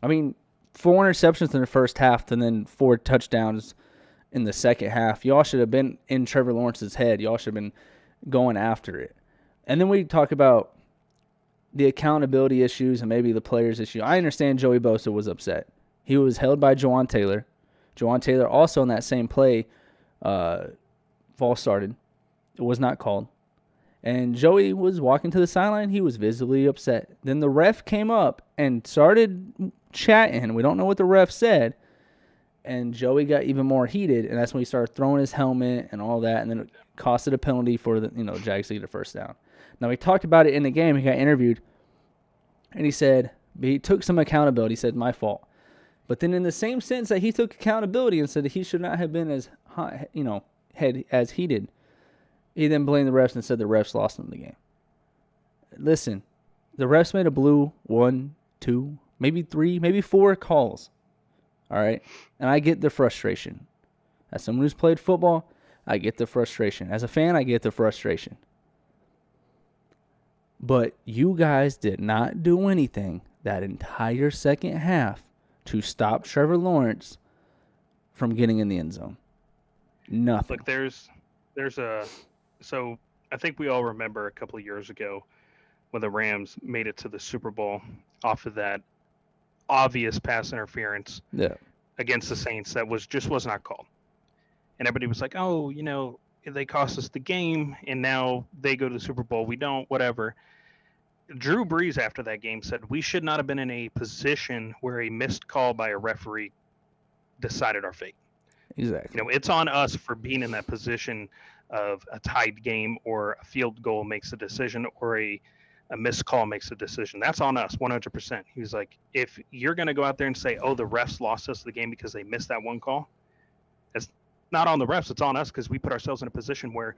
I mean, 4 interceptions in the first half and then 4 touchdowns in the second half. Y'all should have been in Trevor Lawrence's head. Y'all should have been going after it. And then we talk about the accountability issues and maybe the players' issue. I understand Joey Bosa was upset. He was held by Jawan Tailor. Jawan Tailor also in that same play, false started. It was not called. And Joey was walking to the sideline. He was visibly upset. Then the ref came up and started chatting. We don't know what the ref said. And Joey got even more heated, and that's when he started throwing his helmet and all that, and then it costed a penalty for the Jags to get a first down. Now, he talked about it in the game. He got interviewed, and he said he took some accountability. He said, my fault. But then in the same sense that he took accountability and said that he should not have been as high, head as he did, he then blamed the refs and said the refs lost him the game. Listen, the refs made a blue 1, 2, maybe 3, maybe 4 calls. All right? And I get the frustration. As someone who's played football, I get the frustration. As a fan, I get the frustration. But you guys did not do anything that entire second half to stop Trevor Lawrence from getting in the end zone. Nothing.
Look, so I think we all remember a couple of years ago when the Rams made it to the Super Bowl off of that obvious pass interference against the Saints that was not called. And everybody was like, oh, they cost us the game, and now they go to the Super Bowl. We don't, whatever. Drew Brees, after that game, said we should not have been in a position where a missed call by a referee decided our fate.
Exactly.
It's on us for being in that position of a tied game or a field goal makes a decision or a missed call makes a decision. That's on us 100%. He was like, if you're going to go out there and say, oh, the refs lost us the game because they missed that one call, it's not on the refs. It's on us because we put ourselves in a position where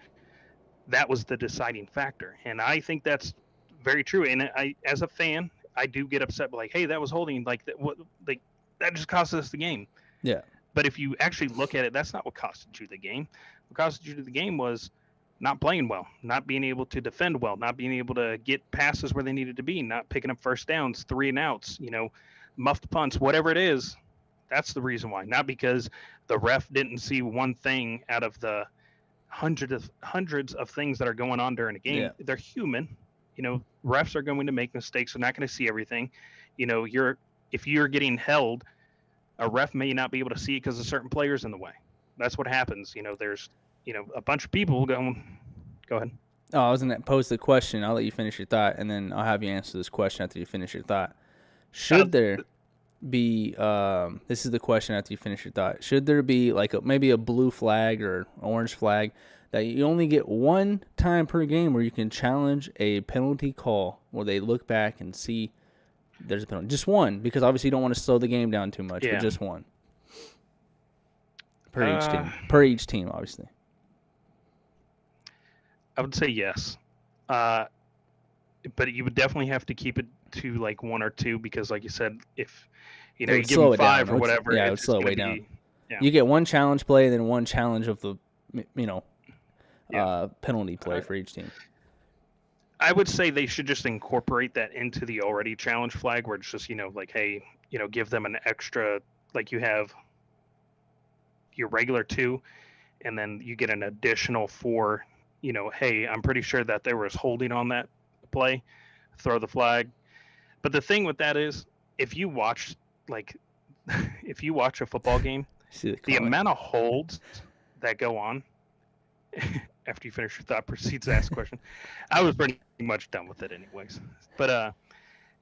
that was the deciding factor. And I think that's very true. And I, as a fan, I do get upset, like, hey, that was holding, that just cost us the game.
Yeah.
But if you actually look at it, that's not what costed you the game. What costed you the game was not playing well, not being able to defend well, not being able to get passes where they needed to be, not picking up first downs, 3 and outs, muffed punts, whatever it is. That's the reason why. Not because the ref didn't see one thing out of the hundreds of things that are going on during a game.
Yeah.
They're human. Refs are going to make mistakes. They're not going to see everything. If you're getting held, a ref may not be able to see it because of certain players in the way. That's what happens. There's, a bunch of people going. Go ahead.
Oh, I was going to pose the question. I'll let you finish your thought, and then I'll have you answer this question after you finish your thought. Should there be, this is the question after you finish your thought, should there be maybe a blue flag or orange flag that you only get one time per game where you can challenge a penalty call where they look back and see there's a penalty? Just one, because obviously you don't want to slow the game down too much, but just one. Per each team, obviously.
I would say yes. But you would definitely have to keep it to 1 or 2 because, like you said, if you give them 5 or whatever,
it would slow it way down. Yeah. You get one challenge play and then one challenge of the, penalty play for each team.
I would say they should just incorporate that into the already challenge flag where it's just, hey, give them an extra, you have your regular 2 and then you get an additional 4, hey, I'm pretty sure that there was holding on that play, throw the flag. But the thing with that is if you watch a football game, the amount of holds that go on after you finish your thought, proceed to ask a question. I was pretty much done with it anyways. But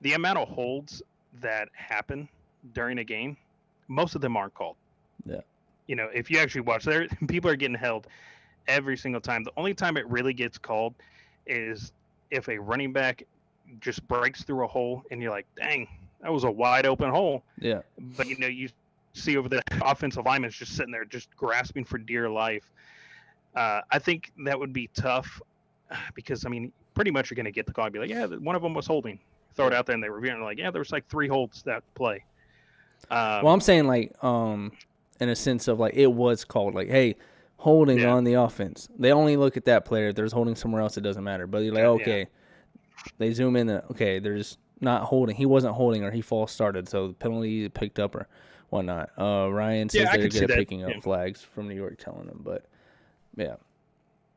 the amount of holds that happen during a game, most of them aren't called.
Yeah.
If you actually watch, people are getting held every single time. The only time it really gets called is if a running back just breaks through a hole and you're like, dang, that was a wide open hole.
Yeah.
But, you see over the offensive lineman's just sitting there just grasping for dear life. I think that would be tough because, pretty much you're going to get the call and be like, yeah, one of them was holding. Throw it out there and they were being like, yeah, there was 3 holds that play.
Well, I'm saying in a sense of it was called hey, holding on the offense. They only look at that player. If there's holding somewhere else, it doesn't matter. But you're okay. They zoom in. Okay, there's not holding. He wasn't holding or he false started. So the penalty picked up or whatnot. Ryan says they're good at picking up flags from New York telling them. But, yeah.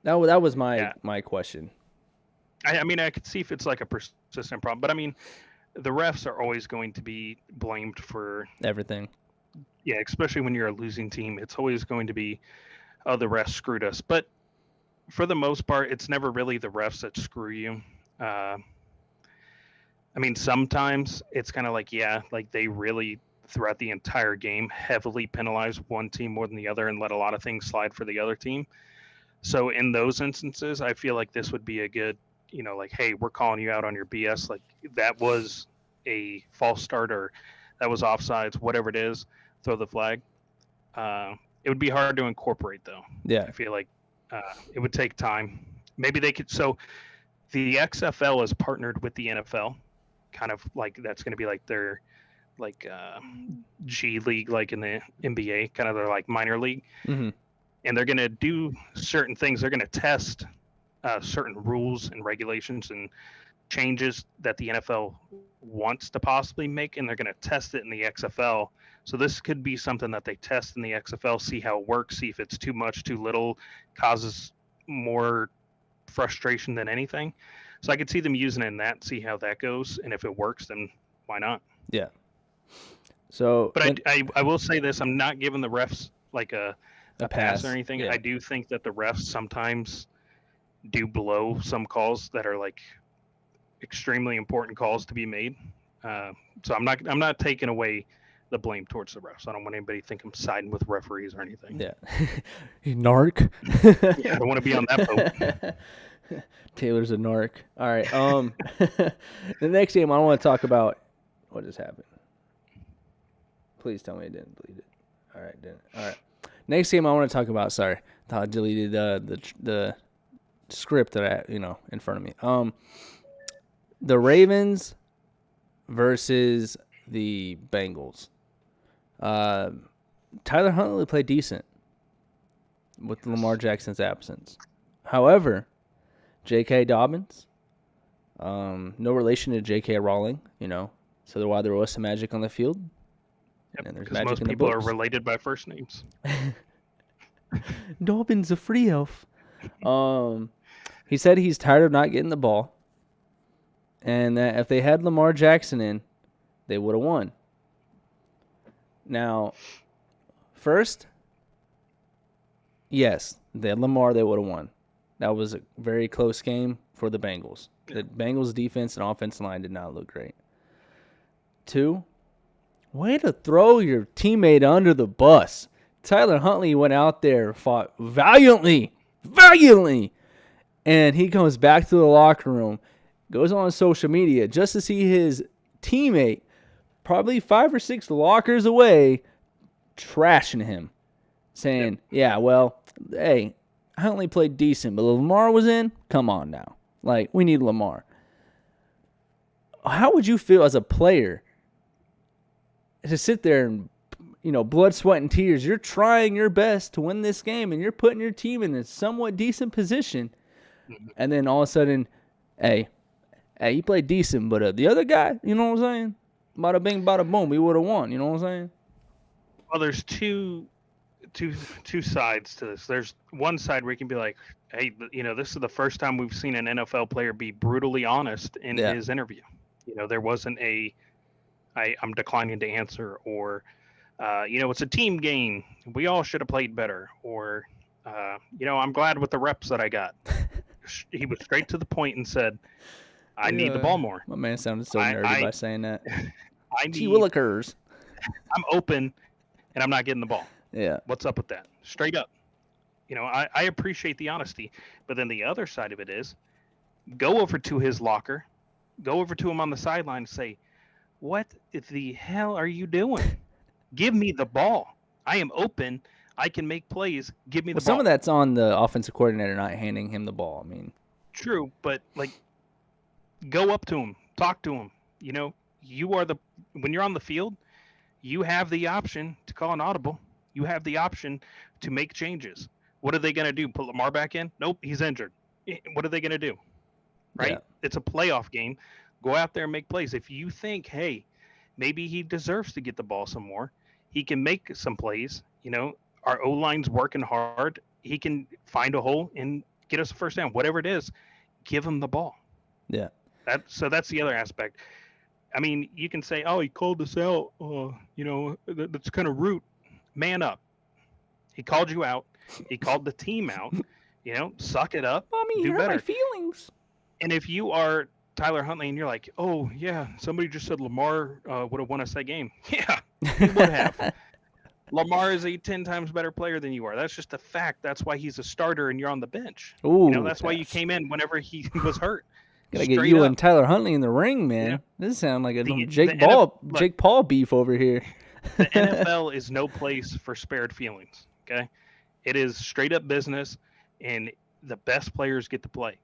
That was my question.
I could see if it's a persistent problem. But, the refs are always going to be blamed for
everything.
Yeah, especially when you're a losing team. It's always going to be, oh, the refs screwed us. But for the most part, it's never really the refs that screw you. Sometimes it's kind of they really, throughout the entire game, heavily penalize one team more than the other and let a lot of things slide for the other team. So in those instances, I feel like this would be a good, hey, we're calling you out on your BS. That was a false start or that was offsides, whatever it is, throw the flag. It would be hard to incorporate, though.
Yeah.
I feel like it would take time. Maybe they could. So the XFL is partnered with the NFL, kind of like that's going to be like their like G League, like in the NBA, kind of their like minor league.
Mm-hmm.
And they're going to do certain things. They're going to test certain rules and regulations and changes that the NFL wants to possibly make, and they're going to test it in the XFL. So this could be something that they test in the XFL, see how it works, see if it's too much, too little, causes more frustration than anything. So I could see them using it in that, see how that goes, and if it works, then why not?
Yeah. So,
but I will say this: I'm not giving the refs like a pass or anything.
Yeah.
I do think that the refs sometimes do blow some calls that are like extremely important calls to be made. So I'm not taking away the blame towards the refs. I don't want anybody to think I'm siding with referees or anything.
Yeah. Narc.
Yeah, I don't want to be on that boat.
Taylor's a narc. All right. The next game I want to talk about. What just happened? Please tell me it didn't delete it. All right, didn't. All right. Next game I want to talk about. Sorry, I deleted the script that I in front of me. The Ravens versus the Bengals. Tyler Huntley played decent with Lamar Jackson's absence. However, J.K. Dobbins, no relation to J.K. Rowling, so while there was some magic on the field,
yep, because most people are related by first names.
Dobbins a free elf. He said he's tired of not getting the ball, and that if they had Lamar Jackson in, they would have won. Now, first, yes, they had Lamar, they would have won. That was a very close game for the Bengals. The Bengals' defense and offensive line did not look great. 2, way to throw your teammate under the bus. Tyler Huntley went out there, fought valiantly, and he comes back to the locker room, goes on social media just to see his teammate, probably 5 or 6 lockers away, trashing him, saying, yeah, well, hey, Huntley played decent, but Lamar was in? Come on now. Like, we need Lamar. How would you feel as a player to sit there and, blood, sweat, and tears? You're trying your best to win this game, and you're putting your team in a somewhat decent position, and then all of a sudden, hey, he played decent, but the other guy, you know what I'm saying? Bada bing, bada boom, he would have won. You know what I'm saying?
Well, there's two sides to this. There's one side where you can be like, hey, this is the first time we've seen an NFL player be brutally honest in his interview. There wasn't I'm declining to answer, or, it's a team game. We all should have played better, or, I'm glad with the reps that I got. He was straight to the point and said, I need the ball more.
My man sounded so nerdy by saying that.
Gee
willikers.
I'm open, and I'm not getting the ball.
Yeah.
What's up with that? Straight up. I appreciate the honesty, but then the other side of it is go over to his locker, go over to him on the sideline and say, what the hell are you doing? Give me the ball. I am open. I can make plays. Give me the ball.
Some of that's on the offensive coordinator not handing him the ball. I mean,
true, but go up to him, talk to him. When you're on the field, you have the option to call an audible. You have the option to make changes. What are they going to do? Put Lamar back in? Nope, he's injured. What are they going to do? Right? Yeah. It's a playoff game. Go out there and make plays. If you think, hey, maybe he deserves to get the ball some more, he can make some plays. Our O-line's working hard. He can find a hole and get us a first down. Whatever it is, give him the ball.
Yeah.
So that's the other aspect. I mean, you can say, oh, he called us out. That's kind of rude. Man up. He called you out. He called the team out. Suck it up.
Mommy,
do
hurt
better.
My feelings.
And if you are Tyler Huntley and you're like, oh, yeah, somebody just said Lamar would have won us that game. Yeah, he would have. Lamar is a 10 times better player than you are. That's just a fact. That's why he's a starter and you're on the bench.
Ooh,
that's why you came in whenever he was hurt.
Gotta get
Straight
you
up.
and Tyler Huntley in the ring, man.
Yeah.
This sounds like a
The
Jake
look,
Paul beef over here.
the NFL is no place for spared feelings. Okay, it is straight up business, and the best players get to play.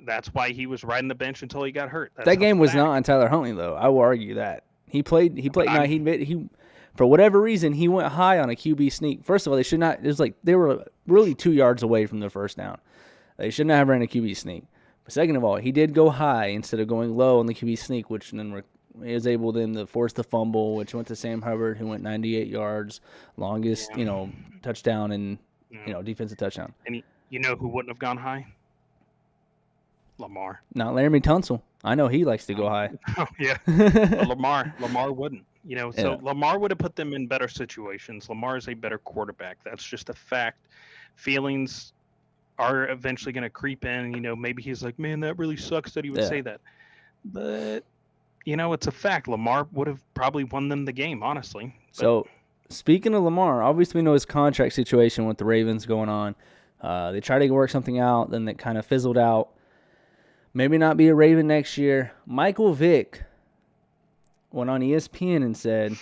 That's why he was riding the bench until he got hurt. That's
That game was
fact.
not on Tyler Huntley though. I will argue that he played.
But
Now he for whatever reason he went high on a QB sneak. First of all, they should not. It was like they were really 2 yards away from the first down. They should not have ran a QB sneak. But second of all, he did go high instead of going low on the QB sneak, which then he was able then to force the fumble, which went to Sam Hubbard, who went 98 yards, longest touchdown and defensive touchdown.
And you know who wouldn't have gone high? Lamar.
Not Laramie Tunsil. I know he likes to go high.
Oh yeah, but Lamar wouldn't. So
Yeah.
Lamar would have put them in better situations. Lamar is a better quarterback. That's just a fact. Feelings are eventually going to creep in. Maybe he's like, man, that really sucks that he would say that. But it's a fact. Lamar would have probably won them the game, honestly.
So, speaking of Lamar, obviously we know his contract situation with the Ravens going on. They tried to work something out, then it kind of fizzled out. Maybe not be a Raven next year. Michael Vick went on ESPN and said,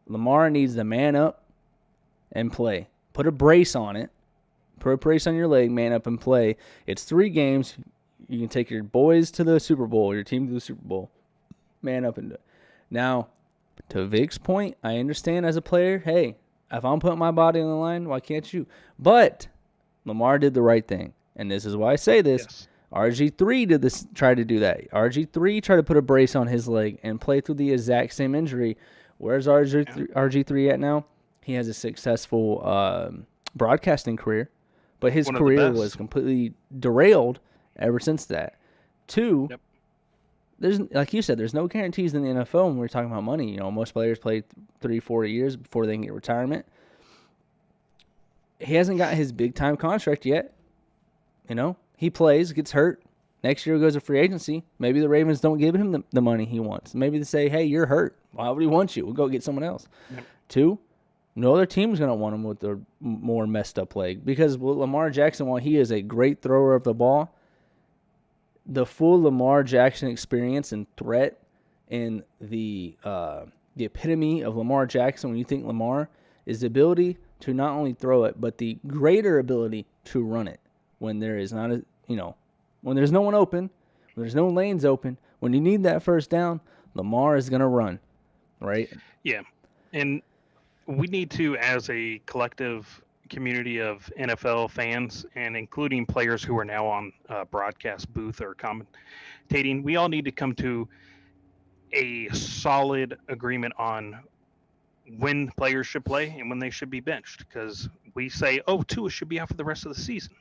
Lamar needs to man up and play. Put a brace on it. Put a brace on your leg, man up and play. It's 3 games. You can take your boys to the Super Bowl, your team to the Super Bowl. Man up and do it. Now, to Vic's point, I understand as a player, hey, if I'm putting my body on the line, why can't you? But Lamar did the right thing. And this is why I say this.
Yes.
RG3 tried to do that. RG3 tried to put a brace on his leg and play through the exact same injury. Where's RG3 at now? He has a successful broadcasting career, but his career was completely derailed ever since that. 2, there's, like you said, there's no guarantees in the NFL when we're talking about money. Most players play 3-4 years before they can get retirement. He hasn't got his big-time contract yet. He plays, gets hurt. Next year goes to free agency. Maybe the Ravens don't give him the money he wants. Maybe they say, hey, you're hurt. Why would he want you? We'll go get someone else. Yep. 2, no other team's going to want him with their more messed up leg. Because Lamar Jackson, while he is a great thrower of the ball, the full Lamar Jackson experience and threat and the epitome of Lamar Jackson, when you think Lamar, is the ability to not only throw it, but the greater ability to run it. When there is not when there's no one open, when there's no lanes open, when you need that first down, Lamar is going to run, right?
Yeah. And we need to, as a collective community of NFL fans, and including players who are now on broadcast booth or commentating, we all need to come to a solid agreement on when players should play and when they should be benched. Because we say, Tua should be out for the rest of the season.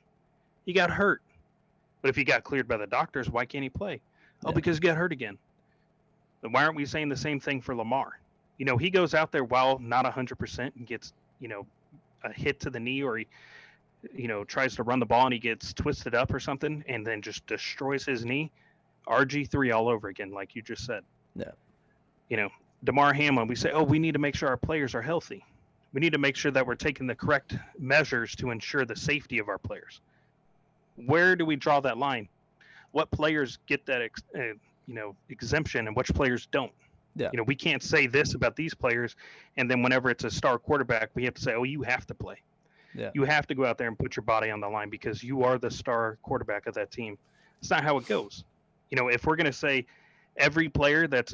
He got hurt. But if he got cleared by the doctors, why can't he play? Because he got hurt again. Then why aren't we saying the same thing for Lamar? He goes out there while not 100% and gets, a hit to the knee, or he, tries to run the ball and he gets twisted up or something and then just destroys his knee. RG3 all over again, like you just said.
Yeah.
Damar Hamlin, we say, we need to make sure our players are healthy. We need to make sure that we're taking the correct measures to ensure the safety of our players. Where do we draw that line? What players get that, exemption and which players don't?
Yeah.
We can't say this about these players, and then whenever it's a star quarterback, we have to say, you have to play.
Yeah.
You have to go out there and put your body on the line because you are the star quarterback of that team. It's not how it goes. If we're going to say every player that's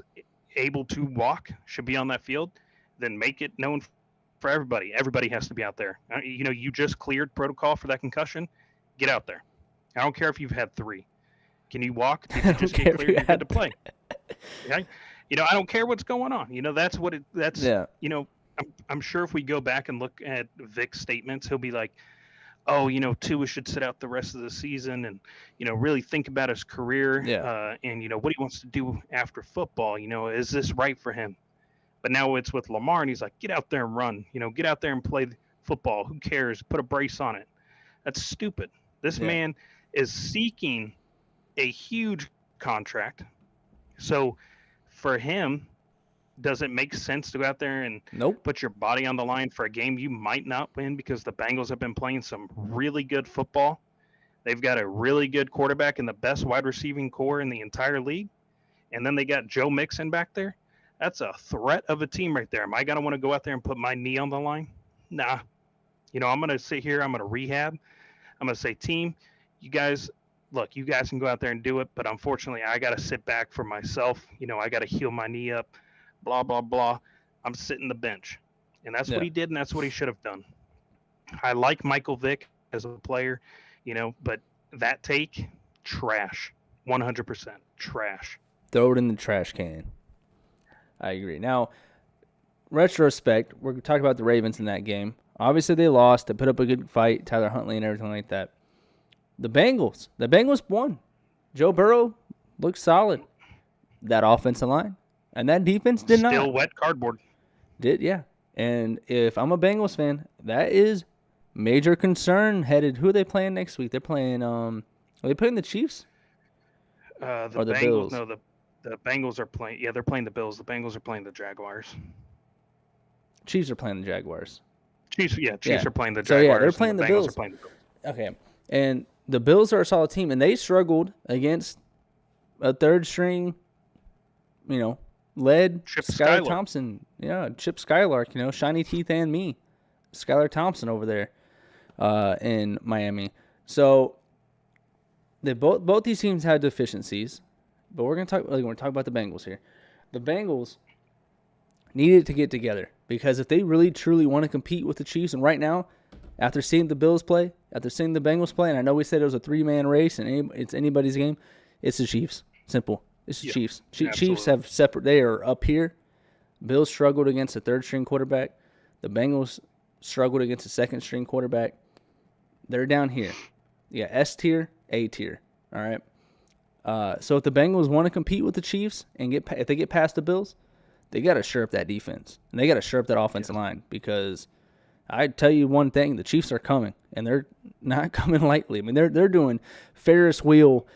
able to walk should be on that field, then make it known for everybody. Everybody has to be out there. You just cleared protocol for that concussion. Get out there. I don't care if you've had 3. Can you walk? Did you just get cleared? You're good to play. Okay? I don't care what's going on. That's what that's,
yeah.
I'm sure if we go back and look at Vic's statements, he'll be like, Tua should sit out the rest of the season and, really think about his career and, what he wants to do after football. Is this right for him? But now it's with Lamar and he's like, get out there and run, get out there and play football. Who cares? Put a brace on it. That's stupid. This man is seeking a huge contract. So for him, does it make sense to go out there and put your body on the line for a game you might not win because the Bengals have been playing some really good football? They've got a really good quarterback and the best wide receiving core in the entire league. And then they got Joe Mixon back there. That's a threat of a team right there. Am I going to want to go out there and put my knee on the line? Nah. I'm going to sit here. I'm going to rehab. I'm going to say, team, you guys, look, you guys can go out there and do it. But unfortunately, I got to sit back for myself. I got to heal my knee up, blah, blah, blah. I'm sitting the bench. And that's what he did, and that's what he should have done. I like Michael Vick as a player, but that take, trash. 100% trash.
Throw it in the trash can. I agree. Now, retrospect, we're talking about the Ravens in that game. Obviously, they lost. They put up a good fight, Tyler Huntley and everything like that. The Bengals won. Joe Burrow looked solid. That offensive line and that defense did not.
Still wet cardboard.
Yeah. And if I'm a Bengals fan, that is major concern headed. Who are they playing next week? They're playing. Are they playing the Chiefs?
The
or the
Bengals.
Bills?
No, the Bengals are playing. Yeah, they're playing the Bills. The Bengals are playing the Jaguars.
Chiefs are playing the Jaguars.
Chiefs are playing the Jaguars.
So yeah, they're playing the
Bengals
Bills.
Are playing the Bills.
Okay, and the Bills are a solid team, and they struggled against a third string, led
Chip
Skylar
Skylark.
Thompson. Yeah, Chip Skylark. Shiny teeth and me, Skylar Thompson over there, in Miami. So they both these teams had deficiencies, but we're gonna talk about the Bengals here. The Bengals needed to get together because if they really truly want to compete with the Chiefs, and right now, after seeing the Bills play, after seeing the Bengals play, and I know we said it was a 3-man race and it's anybody's game, it's the Chiefs. Simple. It's the Chiefs. Chiefs have separate. They are up here. Bills struggled against a third-string quarterback. The Bengals struggled against a second-string quarterback. They're down here. Yeah, S tier, A tier. All right. So if the Bengals want to compete with the Chiefs and if they get past the Bills, they got to shore up that defense and they got to shore up that offensive line because I tell you one thing: the Chiefs are coming, and they're not coming lightly. I mean, they're doing Ferris wheel,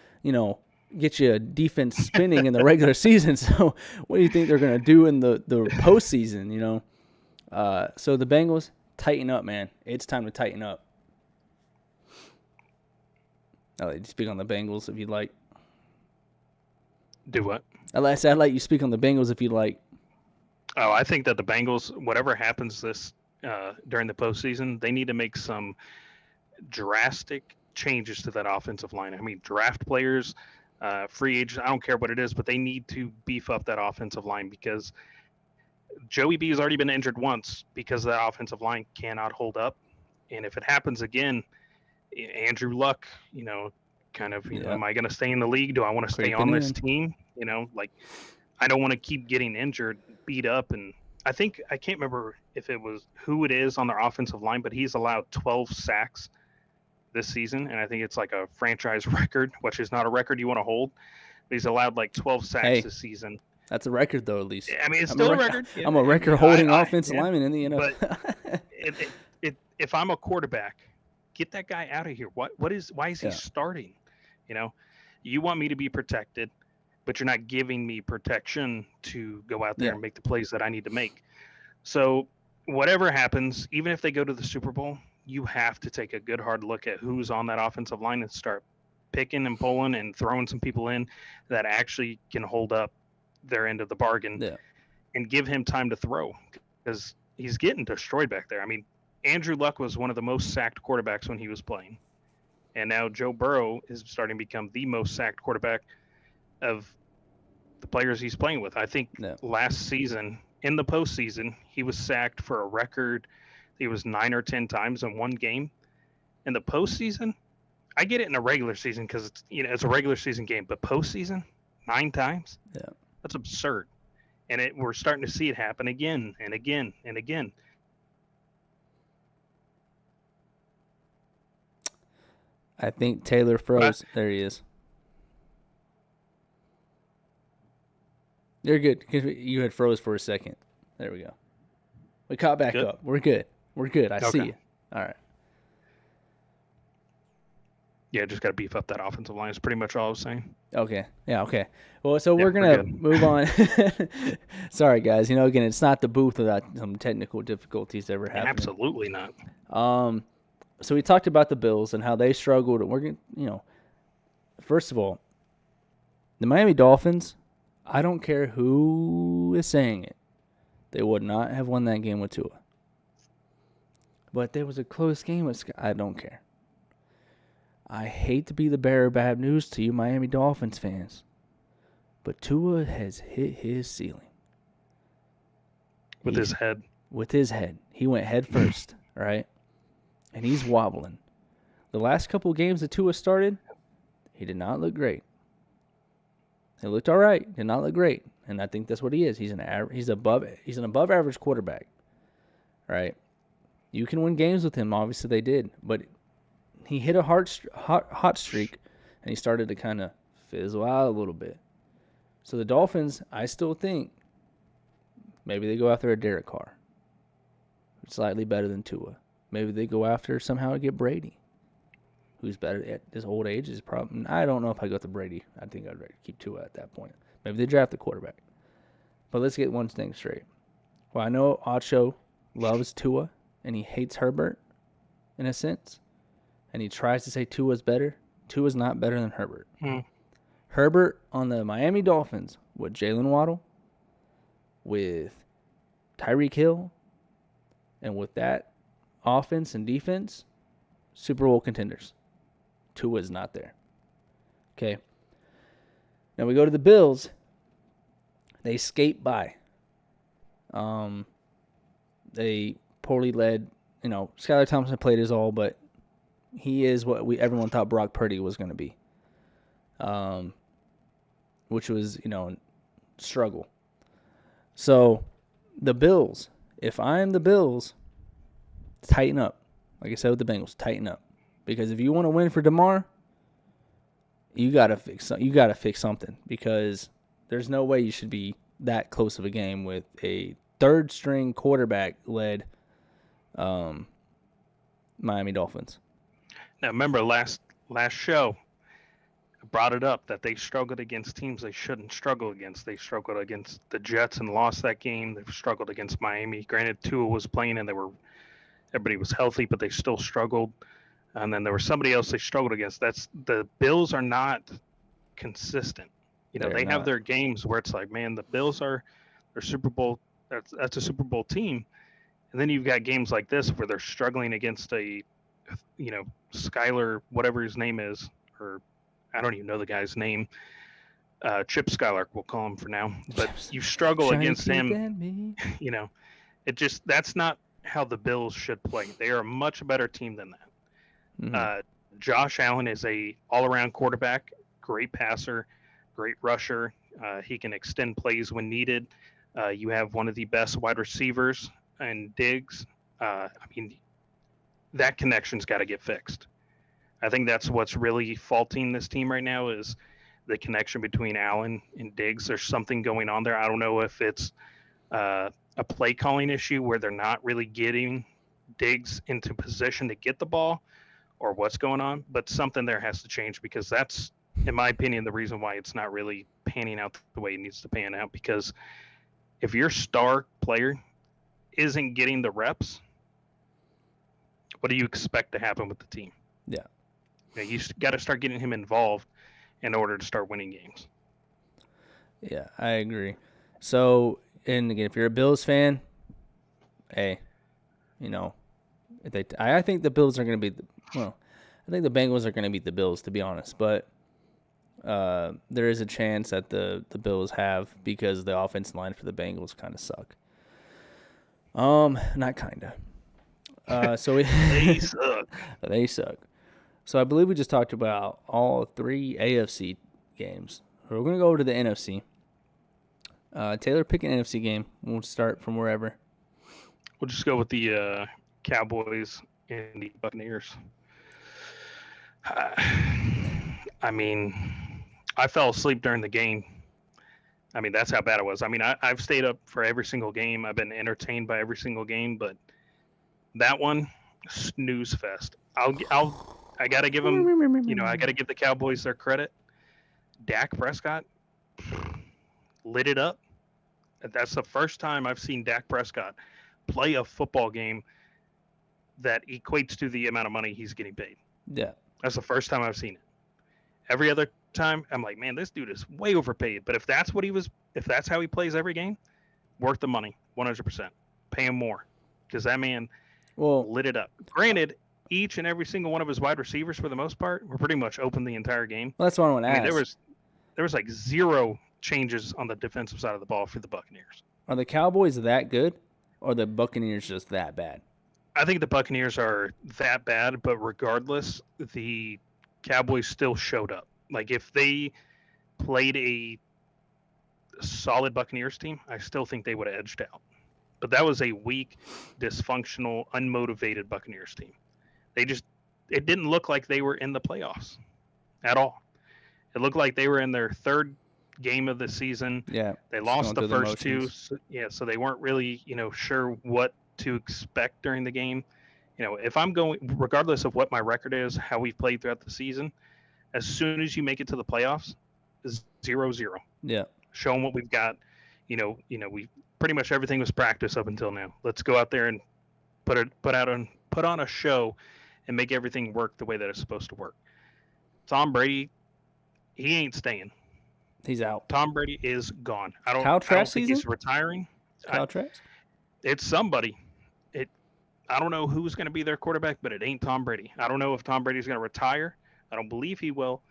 get you a defense spinning in the regular season. So what do you think they're going to do in the postseason? So the Bengals tighten up, man. It's time to tighten up. I'll let you speak on the Bengals if you'd like.
Do what?
I'd let you speak on the Bengals if you'd like.
Oh, I think that the Bengals, whatever happens this during the postseason, they need to make some drastic changes to that offensive line. I mean, draft players, free agents, I don't care what it is, but they need to beef up that offensive line because Joey B has already been injured once because that offensive line cannot hold up. And if it happens again, Andrew Luck, am I going to stay in the league? Do I want to stay on this team? I don't want to keep getting injured, beat up. And I can't remember if it was who it is on their offensive line, but he's allowed 12 sacks this season. And I think it's like a franchise record, which is not a record you want to hold. But he's allowed like 12 sacks this season.
That's a record, though, at least.
I mean, it's still a record.
I'm a record-holding offensive lineman in the NFL.
But if I'm a quarterback, get that guy out of here. Why is he starting? You want me to be protected, but you're not giving me protection to go out there and make the plays that I need to make. So whatever happens, even if they go to the Super Bowl, you have to take a good hard look at who's on that offensive line and start picking and pulling and throwing some people in that actually can hold up their end of the bargain and give him time to throw because he's getting destroyed back there. I mean, Andrew Luck was one of the most sacked quarterbacks when he was playing. And now Joe Burrow is starting to become the most sacked quarterback of the players he's playing with. I think last season in the postseason, he was sacked for a record. He was 9 or 10 times in one game. In the postseason, I get it in a regular season because it's a regular season game, but postseason, 9 times?
Yeah.
That's absurd. And we're starting to see it happen again and again and again.
I think Taylor froze. There he is. You're good. You had froze for a second. There we go. We caught back up. We're good. I see you. All right.
Yeah, just got to beef up that offensive line. Is pretty much all I was saying.
Okay. Yeah, okay. Well, so we're going to move on. Sorry, guys. Again, it's not the booth without some technical difficulties ever happening.
Absolutely not.
So we talked about the Bills and how they struggled. And we're going first of all, the Miami Dolphins, I don't care who is saying it, they would not have won that game with Tua. But there was a close game with I don't care. I hate to be the bearer of bad news to you Miami Dolphins fans, but Tua has hit his ceiling.
With his head.
With his head. He went head first, right? And he's wobbling. The last couple games that Tua started, he did not look great. He looked all right, did not look great, and I think that's what he is. He's an above average quarterback, right? You can win games with him. Obviously, they did, but he hit a hot streak, and he started to kind of fizzle out a little bit. So the Dolphins, I still think, maybe they go after a Derek Carr, slightly better than Tua. Maybe they go after somehow to get Brady, who's better at this old age. Is probably, I don't know if I go to Brady. I think I'd rather keep Tua at that point. Maybe they draft the quarterback. But let's get one thing straight. Well, I know Acho loves Tua, and he hates Herbert, in a sense. And he tries to say Tua's better. Tua's not better than Herbert. Herbert on the Miami Dolphins with Jalen Waddle, with Tyreek Hill, and with that offense and defense, Super Bowl contenders. Tua is not there. Okay. Now we go to the Bills. They skate by. They poorly led. Skylar Thompson played his all, but he is what everyone thought Brock Purdy was going to be. Which was, struggle. So the Bills, if I'm the Bills, tighten up. Like I said with the Bengals, tighten up. Because if you want to win for DeMar, you gotta fix something. Because there's no way you should be that close of a game with a third string quarterback led Miami Dolphins.
Now remember last show, I brought it up that they struggled against teams they shouldn't struggle against. They struggled against the Jets and lost that game. They've struggled against Miami. Granted, Tua was playing and everybody was healthy, but they still struggled. And then there was somebody else they struggled against. The Bills are not consistent. They have their games where it's like, man, the Bills are Super Bowl. That's a Super Bowl team. And then you've got games like this where they're struggling against a, Skylar, whatever his name is, or I don't even know the guy's name. Chip Skylark, we'll call him for now. But you struggle against him. That's not how the Bills should play. They are a much better team than that. Mm-hmm. Josh Allen is a all-around quarterback, great passer, great rusher. He can extend plays when needed. You have one of the best wide receivers in Diggs. That connection's got to get fixed. I think that's what's really faulting this team right now is the connection between Allen and Diggs. There's something going on there. I don't know if it's a play calling issue where they're not really getting Diggs into position to get the ball or what's going on, but something there has to change because that's, in my opinion, the reason why it's not really panning out the way it needs to pan out. Because if your star player isn't getting the reps, what do you expect to happen with the team?
Yeah.
You got to start getting him involved in order to start winning games.
Yeah, I agree. So, and again, if you're a Bills fan, hey, I think the Bills are going to be I think the Bengals are going to beat the Bills, to be honest. But there is a chance that the Bills have because the offensive line for the Bengals kind of suck. Not kind of. So
they suck.
They suck. So I believe we just talked about all 3 AFC games. We're going to go over to the NFC. Taylor, pick an NFC game. We'll start from wherever.
We'll just go with the Cowboys and the Buccaneers. I fell asleep during the game. That's how bad it was. I've stayed up for every single game. I've been entertained by every single game, but that one, snooze fest. I got to give them, I got to give the Cowboys their credit. Dak Prescott lit it up. That's the first time I've seen Dak Prescott play a football game that equates to the amount of money he's getting paid.
Yeah.
That's the first time I've seen it. Every other time, I'm like, man, this dude is way overpaid. But if that's how he plays every game, worth the money, 100%. Pay him more, because that man lit it up. Granted, each and every single one of his wide receivers, for the most part, were pretty much open the entire game.
Well, that's what I want to ask.
There was like zero changes on the defensive side of the ball for the Buccaneers.
Are the Cowboys that good, or the Buccaneers just that bad?
I think the Buccaneers are that bad, but regardless, the Cowboys still showed up. Like, if they played a solid Buccaneers team, I still think they would have edged out. But that was a weak, dysfunctional, unmotivated Buccaneers team. It didn't look like they were in the playoffs at all. It looked like they were in their third game of the season.
Yeah.
They lost the first two. So they weren't really, sure what to expect during the game. If I'm going, regardless of what my record is, how we've played throughout the season, as soon as you make it to the playoffs, 0-0.
Yeah.
Show them what we've got. We pretty much everything was practice up until now. Let's go out there and put on a show and make everything work the way that it's supposed to work. Tom Brady, he ain't staying.
He's out.
Tom Brady is gone. I don't think he's retiring.
Kyle Trask?
It's somebody. I don't know who's going to be their quarterback, but it ain't Tom Brady. I don't know if Tom Brady's going to retire. I don't believe he will,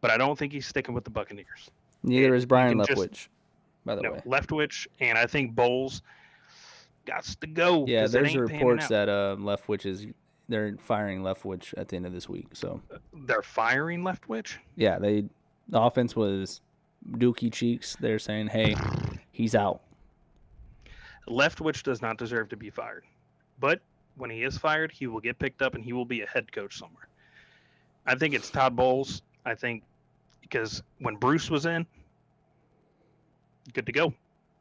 but I don't think he's sticking with the Buccaneers.
Neither is Brian Leftwich, by the way.
Leftwich, and I think Bowles got to go.
Yeah, there's reports that they're firing Leftwich at the end of this week. So
they're firing Leftwich?
Yeah, the offense was Dookie Cheeks. They're saying, hey, he's out.
Leftwich does not deserve to be fired. But when he is fired, he will get picked up and he will be a head coach somewhere. I think it's Todd Bowles. I think because when Bruce was in, good to go.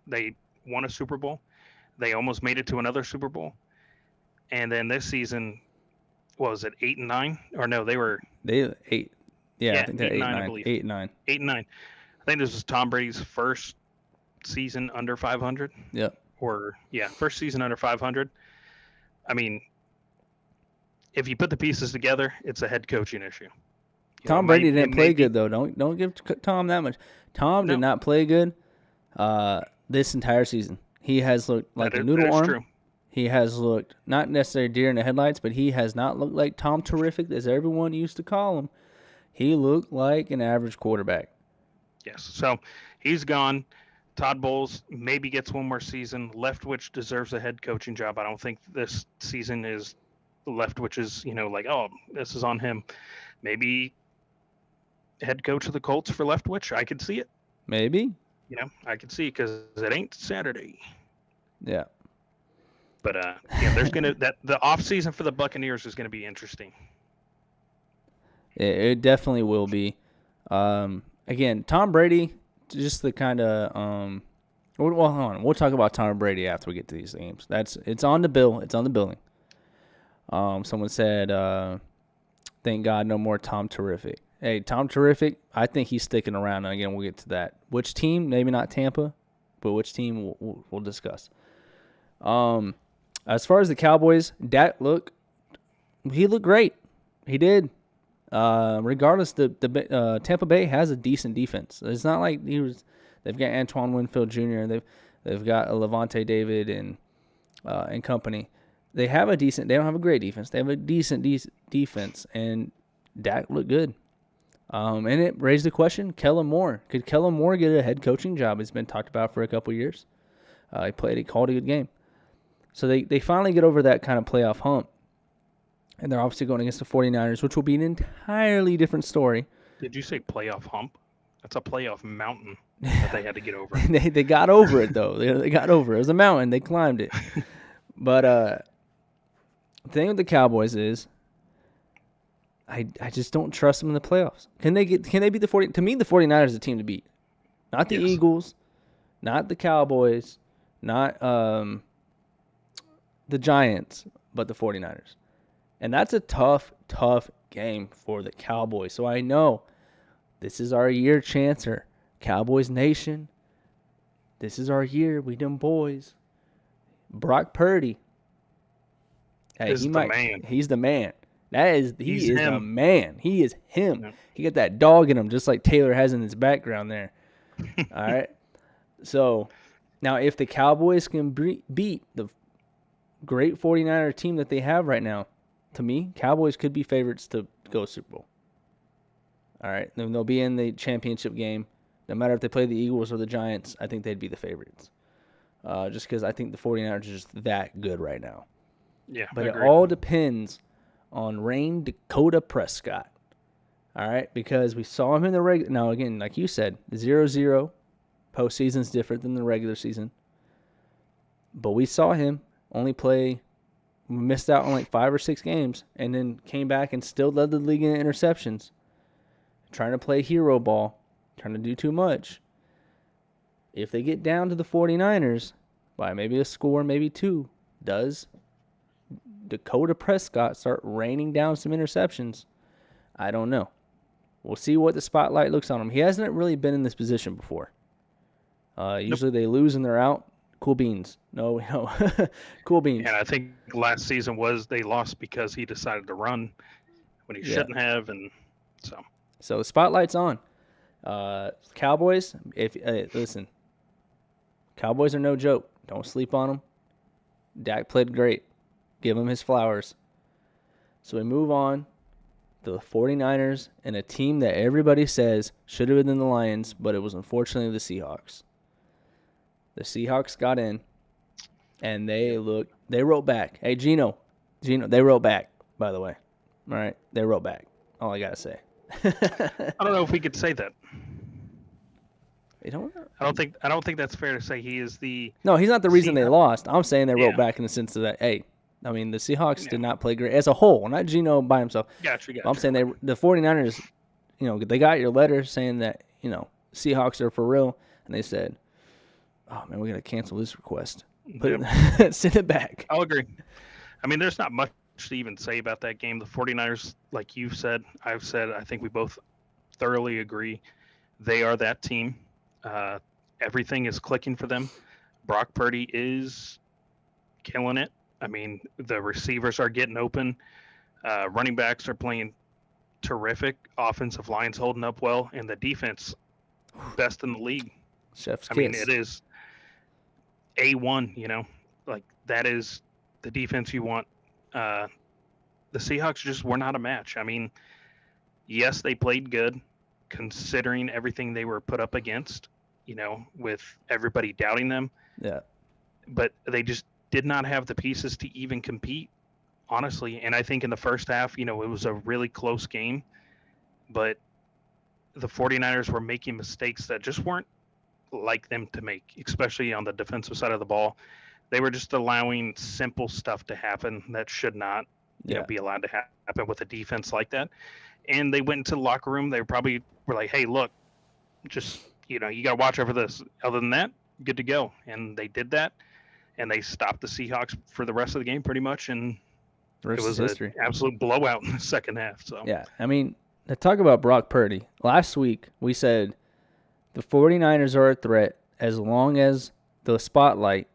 They won a Super Bowl. They almost made it to another Super Bowl. And then this season, what was it, 8-9? Or no, they
8. Yeah, I think they're 8-9.
I believe.
8-9.
8-9. I think this was Tom Brady's first season under 500.
Yep.
First season under 500. I mean, if you put the pieces together, it's a head coaching issue.
Tom Brady didn't play good, though. Don't give Tom that much. Tom did not play good this entire season. He has looked like a noodle arm. True. He has looked not necessarily deer in the headlights, but he has not looked like Tom Terrific, as everyone used to call him. He looked like an average quarterback.
Yes. So he's gone. Todd Bowles maybe gets one more season. Leftwich deserves a head coaching job. I don't think this season is Leftwich's, this is on him. Maybe head coach of the Colts for Leftwich. I could see it.
Maybe.
I could see, because it ain't Saturday.
Yeah.
But there's the off season for the Buccaneers is gonna be interesting.
It definitely will be. Again, Tom Brady, just the kind of well, hold on. We'll talk about Tom Brady after we get to these games. It's on the bill. It's on the billing. Someone said, "Thank God, no more Tom Terrific." Hey, Tom Terrific, I think he's sticking around. And again, we'll get to that. Which team? Maybe not Tampa, but which team we'll discuss. As far as the Cowboys, Dak he looked great. He did. Regardless, the Tampa Bay has a decent defense. It's not like they've got Antoine Winfield Jr. They've got Levante David and company. They have a decent. They don't have a great defense. They have a decent defense, and Dak looked good. And it raised the question: Kellen Moore. Could Kellen Moore get a head coaching job? It's been talked about for a couple of years. He called a good game. So they finally get over that kind of playoff hump. And they're obviously going against the 49ers, which will be an entirely different story.
Did you say playoff hump? That's a playoff mountain that they had to get over.
They got over it, though. They got over it. It was a mountain. They climbed it. But the thing with the Cowboys is I just don't trust them in the playoffs. Can they beat the 40? To me, the 49ers is a team to beat. Not the Eagles, not the Cowboys, not the Giants, but the 49ers. And that's a tough game for the Cowboys. So I know this is our year, chancer. Cowboys Nation, this is our year. We them boys. Brock Purdy. Hey,
is the man.
He's the man. He is the
him.
man. He is him.
Yeah.
He got that dog in him, just like Taylor has in his background there. All right. So now, if the Cowboys can beat the great 49er team that they have right now, to me, Cowboys could be favorites to go Super Bowl. All right. Then they'll be in the championship game. No matter if they play the Eagles or the Giants, I think they'd be the favorites. Just because I think the 49ers are just that good right now.
Yeah,
but it all depends on Rain Dakota Prescott. All right, because we saw him in the regular. Now, again, like you said, 0-0 postseason's different than the regular season. But we saw him only play, missed out on like 5 or 6 games, and then came back and still led the league in interceptions. Trying to play hero ball, trying to do too much. If they get down to the 49ers by maybe a score, maybe 2, does Dakota Prescott start raining down some interceptions? I don't know. We'll see what the spotlight looks on him. He hasn't really been in this position before. Usually they lose and they're out. Cool beans. No. Cool beans.
And I think last season they lost because he decided to run when he shouldn't have, and so.
So the spotlight's on. Cowboys, listen, Cowboys are no joke. Don't sleep on them. Dak played great. Give him his flowers. So we move on to the 49ers and a team that everybody says should have been the Lions, but it was unfortunately the Seahawks. The Seahawks got in, and they wrote back. Hey, Gino, they wrote back, by the way. All right, they wrote back. All I got to say.
I don't know if we could say that.
You don't know?
I don't think that's fair to say. He is the
No, he's not the reason they lost. I'm saying they wrote back in the sense of that, hey, I mean, the Seahawks did not play great as a whole, not Gino by himself.
Gotcha.
I'm saying the 49ers, they got your letter saying that, Seahawks are for real, and they said, oh, man, we got to cancel this request. Send it back.
I'll agree. I mean, there's not much to even say about that game. The 49ers, like you've said, I've said, I think we both thoroughly agree. They are that team. Everything is clicking for them. Brock Purdy is killing it. I mean, the receivers are getting open. Running backs are playing terrific. Offensive line's holding up well. And the defense, best in the league.
Chef's kiss.
I mean, it is A1, Like, that is the defense you want. The Seahawks just were not a match. I mean, yes, they played good, considering everything they were put up against, with everybody doubting them.
Yeah.
But they just did not have the pieces to even compete, honestly. And I think in the first half, it was a really close game. But the 49ers were making mistakes that just weren't like them to make, especially on the defensive side of the ball. They were just allowing simple stuff to happen that should not be allowed to happen with a defense like that. And they went into the locker room. They probably were like, hey, look, just, you got to watch over this. Other than that, good to go. And they did that. And they stopped the Seahawks for the rest of the game pretty much. And it was an absolute blowout in the second half. So
yeah, I mean, to talk about Brock Purdy, last week we said the 49ers are a threat as long as the spotlight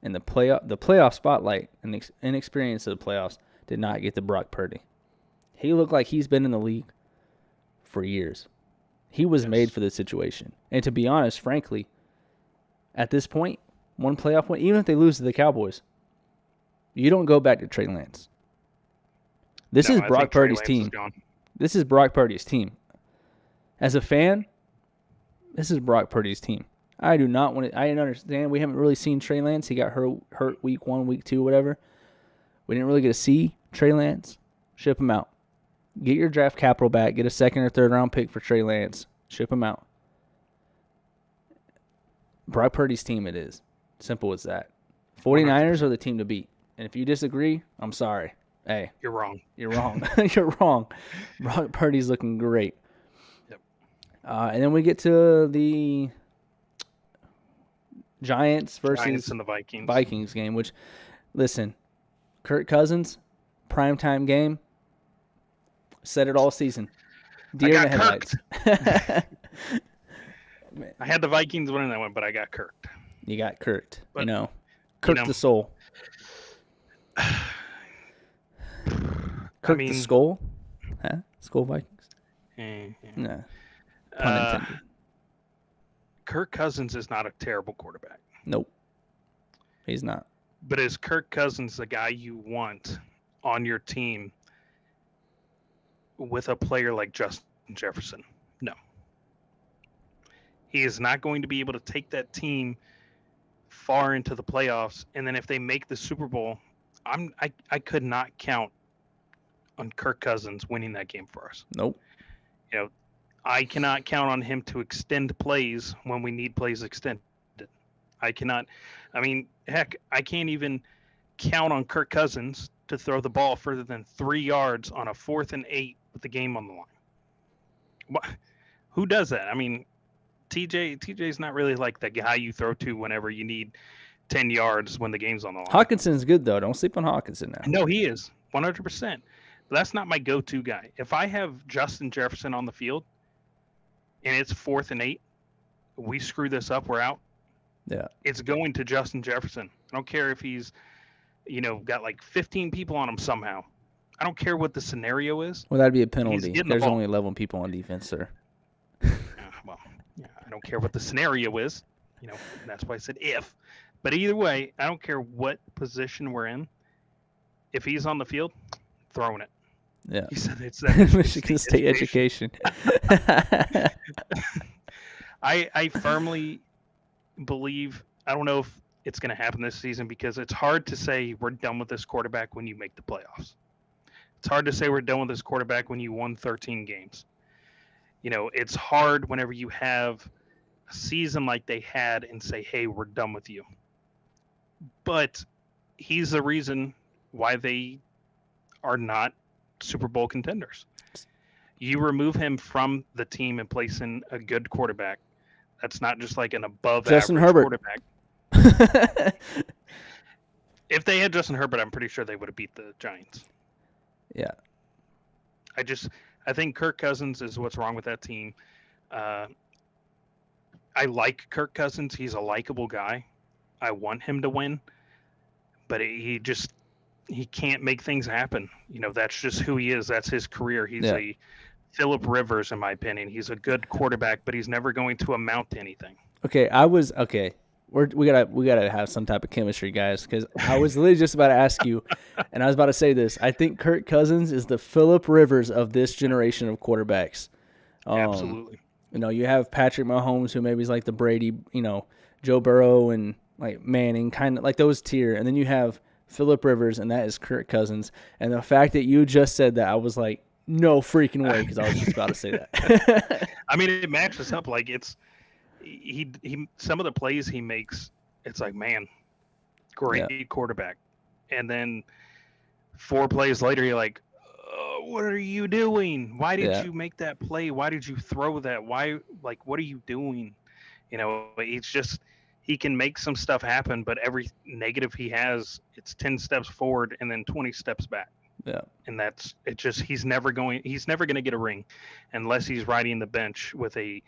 and the playoff spotlight and the inexperience of the playoffs did not get to Brock Purdy. He looked like he's been in the league for years. He was made for this situation. And to be honest, frankly, at this point, one playoff win, even if they lose to the Cowboys, you don't go back to Trey Lance. This is Brock Purdy's team. This is Brock Purdy's team. As a fan, this is Brock Purdy's team. I do not want to. I didn't understand. We haven't really seen Trey Lance. He got hurt week 1, week 2, whatever. We didn't really get to see Trey Lance. Ship him out. Get your draft capital back. Get a 2nd or 3rd round pick for Trey Lance. Ship him out. Brock Purdy's team it is. Simple as that. 49ers are the team to beat. And if you disagree, I'm sorry. Hey.
You're wrong.
You're wrong. You're wrong. Brock Purdy's looking great.
Yep.
And then we get to the Giants versus
and the
Vikings game, which, listen, Kirk Cousins, primetime game, said it all season. Deer in the headlights.
I had the Vikings winning that one, but I got kirked.
You got kirked. But, kirked the soul. Kirk the Skull? Huh? Skull Vikings?
Yeah.
No. Pun intended.
Kirk Cousins is not a terrible quarterback.
Nope. He's not.
But is Kirk Cousins the guy you want on your team with a player like Justin Jefferson? No. He is not going to be able to take that team far into the playoffs. And then if they make the Super Bowl, I could not count on Kirk Cousins winning that game for us.
Nope.
You know, I cannot count on him to extend plays when we need plays extended. I cannot. I mean, heck, I can't even count on Kirk Cousins to throw the ball further than 3 yards on a 4th and 8 with the game on the line. What? Who does that? I mean, TJ's not really like the guy you throw to whenever you need 10 yards when the game's on the line.
Hawkinson's good, though. Don't sleep on Hawkinson now.
No, he is 100%. But that's not my go-to guy. If I have Justin Jefferson on the field and it's 4th and 8, we screw this up, we're out.
Yeah.
It's going to Justin Jefferson. I don't care if he's, got like 15 people on him somehow. I don't care what the scenario is.
Well, that'd be a penalty. There's
ball.
only 11 people on defense, sir.
I don't care what the scenario is. That's why I said if. But either way, I don't care what position we're in. If he's on the field, throwing it.
Yeah.
He said it's that
Michigan State education.
I firmly believe, I don't know if it's going to happen this season because it's hard to say we're done with this quarterback when you make the playoffs. It's hard to say we're done with this quarterback when you won 13 games. It's hard whenever you have a season like they had and say, hey, we're done with you. But he's the reason why they are not Super Bowl contenders. You remove him from the team and place in a good quarterback. That's not just like an above
Justin
average
Herbert.
quarterback. If they had Justin Herbert, I'm pretty sure they would have beat the Giants.
Yeah.
I think Kirk Cousins is what's wrong with that team. I like Kirk Cousins. He's a likable guy. I want him to win, but he can't make things happen. That's just who he is. That's his career. He's a Phillip Rivers, in my opinion. He's a good quarterback, but he's never going to amount to anything.
Okay, we gotta have some type of chemistry, guys, because I was literally just about to ask you, and I was about to say this. I think Kirk Cousins is the Phillip Rivers of this generation of quarterbacks.
Absolutely.
You have Patrick Mahomes, who maybe is like the Brady, Joe Burrow and like Manning, kind of like those tier, and then you have Phillip Rivers, and that is Kirk Cousins. And the fact that you just said that, I was like, no freaking way, because I was just about to say that.
I mean, it matches up. Like he some of the plays he makes, it's like, man, great quarterback. And then 4 plays later, you're like, what are you doing? Why did you make that play? Why did you throw that? Why, like, what are you doing? It's just, he can make some stuff happen, but every negative he has, it's 10 steps forward and then 20 steps back.
Yeah.
And that's it. Just he's never going to get a ring unless he's riding the bench with a,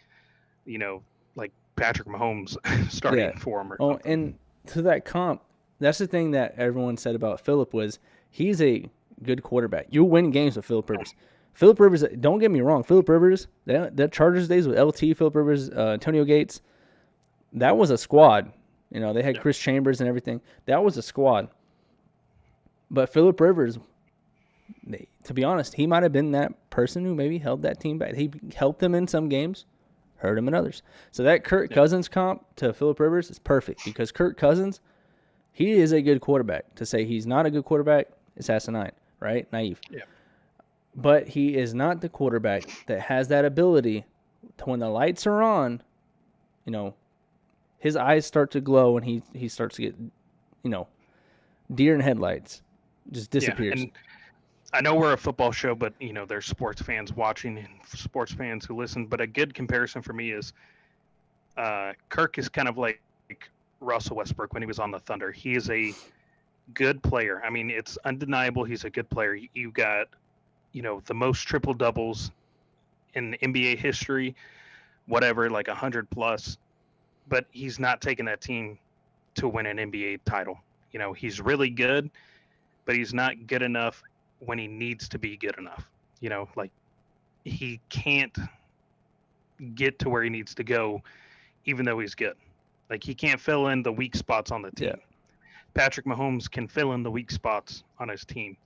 like Patrick Mahomes starting for him or something.
And to that comp, that's the thing that everyone said about Phillip was he's a good quarterback. You win games with Phillip Rivers. Phillip Rivers, don't get me wrong, Phillip Rivers, that Chargers days with LT, Phillip Rivers, Antonio Gates, that was a squad. They had Chris Chambers and everything. That was a squad. But Phillip Rivers, to be honest, he might have been that person who maybe held that team back. He helped them in some games, hurt them in others. So that Kirk Cousins comp to Phillip Rivers is perfect because Kirk Cousins, he is a good quarterback. To say he's not a good quarterback is asinine, right? Naive.
Yeah.
But he is not the quarterback that has that ability to, when the lights are on, his eyes start to glow and he starts to get, deer in headlights. Just disappears.
Yeah, and I know we're a football show, but there's sports fans watching and sports fans who listen. But a good comparison for me is Kirk is kind of like Russell Westbrook when he was on the Thunder. He is a good player. I mean, it's undeniable he's a good player. You got, the most triple doubles in NBA history, whatever, like 100 plus. But he's not taking that team to win an NBA title. He's really good, but he's not good enough when he needs to be good enough. Like he can't get to where he needs to go, even though he's good. Like he can't fill in the weak spots on the team.
Yeah.
Patrick Mahomes can fill in the weak spots on his team.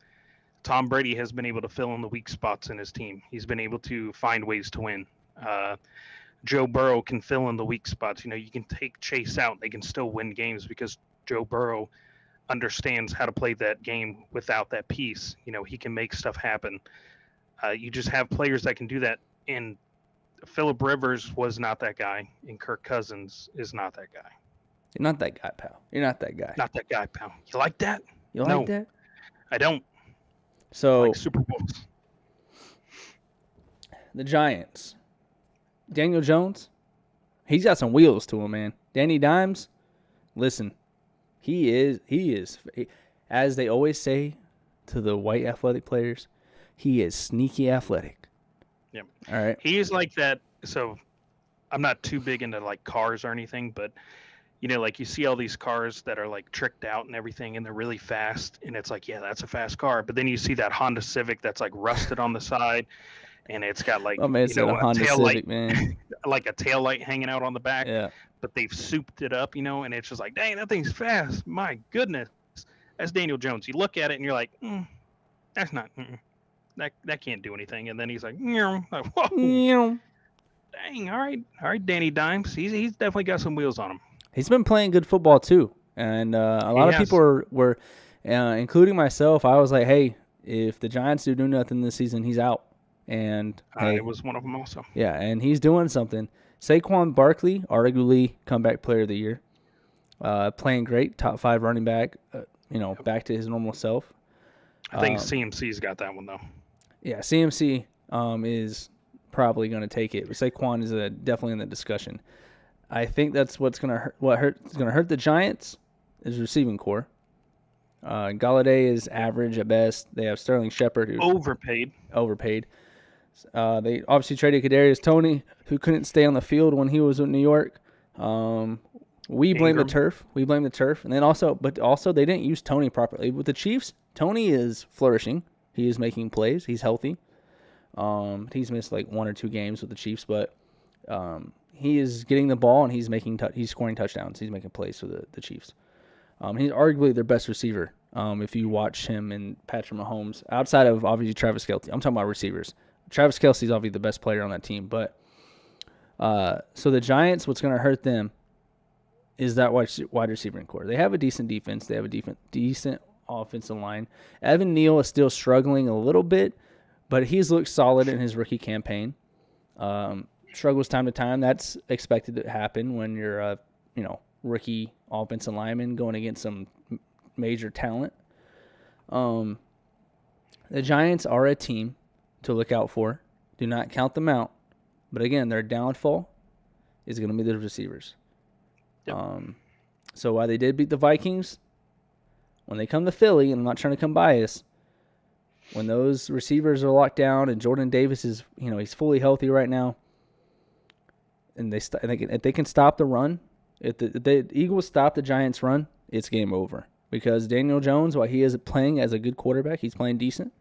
Tom Brady has been able to fill in the weak spots in his team. He's been able to find ways to win. Joe Burrow can fill in the weak spots. You can take Chase out. They can still win games because Joe Burrow understands how to play that game without that piece. He can make stuff happen. You just have players that can do that. And Phillip Rivers was not that guy, and Kirk Cousins is not that guy.
You're not that guy, pal. You're not that guy.
Not that guy, pal. You like that?
You like that?
I don't.
So
I like Super Bowls.
The Giants. Daniel Jones, he's got some wheels to him, man. Danny Dimes, listen, he is, as they always say to the white athletic players, he is sneaky athletic.
Yep.
All right.
He is like that. So I'm not too big into like cars or anything, but like you see all these cars that are like tricked out and everything, and they're really fast, and it's like, yeah, that's a fast car. But then you see that Honda Civic that's like rusted on the side, and it's got like
a Honda
tail
Civic,
light,
man.
like a tail light hanging out on the back.
Yeah.
But they've souped it up, and it's just like, dang, that thing's fast. My goodness, that's Daniel Jones. You look at it and you're like, that's not. That can't do anything. And then he's like, like whoa, dang, all right, Danny Dimes. He's definitely got some wheels on him.
He's been playing good football too, and a lot of people were including myself. I was like, hey, if the Giants do nothing this season, he's out. And hey,
it was one of them also.
Yeah, and he's doing something. Saquon Barkley, arguably comeback player of the year, playing great, top 5 running back. Back to his normal self.
I think CMC's got that one though.
Yeah, CMC is probably going to take it. But Saquon is definitely in the discussion. I think that's what's going to hurt. What's going to hurt the Giants is receiving core. Galladay is average at best. They have Sterling Shepard, who
overpaid.
They obviously traded Kadarius Toney, who couldn't stay on the field when he was in New York. We blame the turf. And then also they didn't use Toney properly. With the Chiefs, Toney is flourishing. He is making plays. He's healthy. He's missed like 1 or 2 games with the Chiefs, but he is getting the ball and he's scoring touchdowns. He's making plays for the Chiefs. He's arguably their best receiver. If you watch him and Patrick Mahomes, outside of obviously Travis Kelce, I'm talking about receivers. Travis Kelce is obviously the best player on that team, but so the Giants, what's going to hurt them is that wide receiving core. They have a decent defense. They have a decent offensive line. Evan Neal is still struggling a little bit, but he's looked solid in his rookie campaign. Struggles time to time. That's expected to happen when you're a rookie offensive lineman going against some major talent. The Giants are a team to look out for. Do not count them out. But again, their downfall is going to be the receivers. Yep. So while they did beat the Vikings, when they come to Philly, and I'm not trying to come biased, when those receivers are locked down and Jordan Davis is, he's fully healthy right now, and if they can stop the run, if the Eagles stop the Giants' run, it's game over. Because Daniel Jones, while he is playing as a good quarterback, he's playing decent.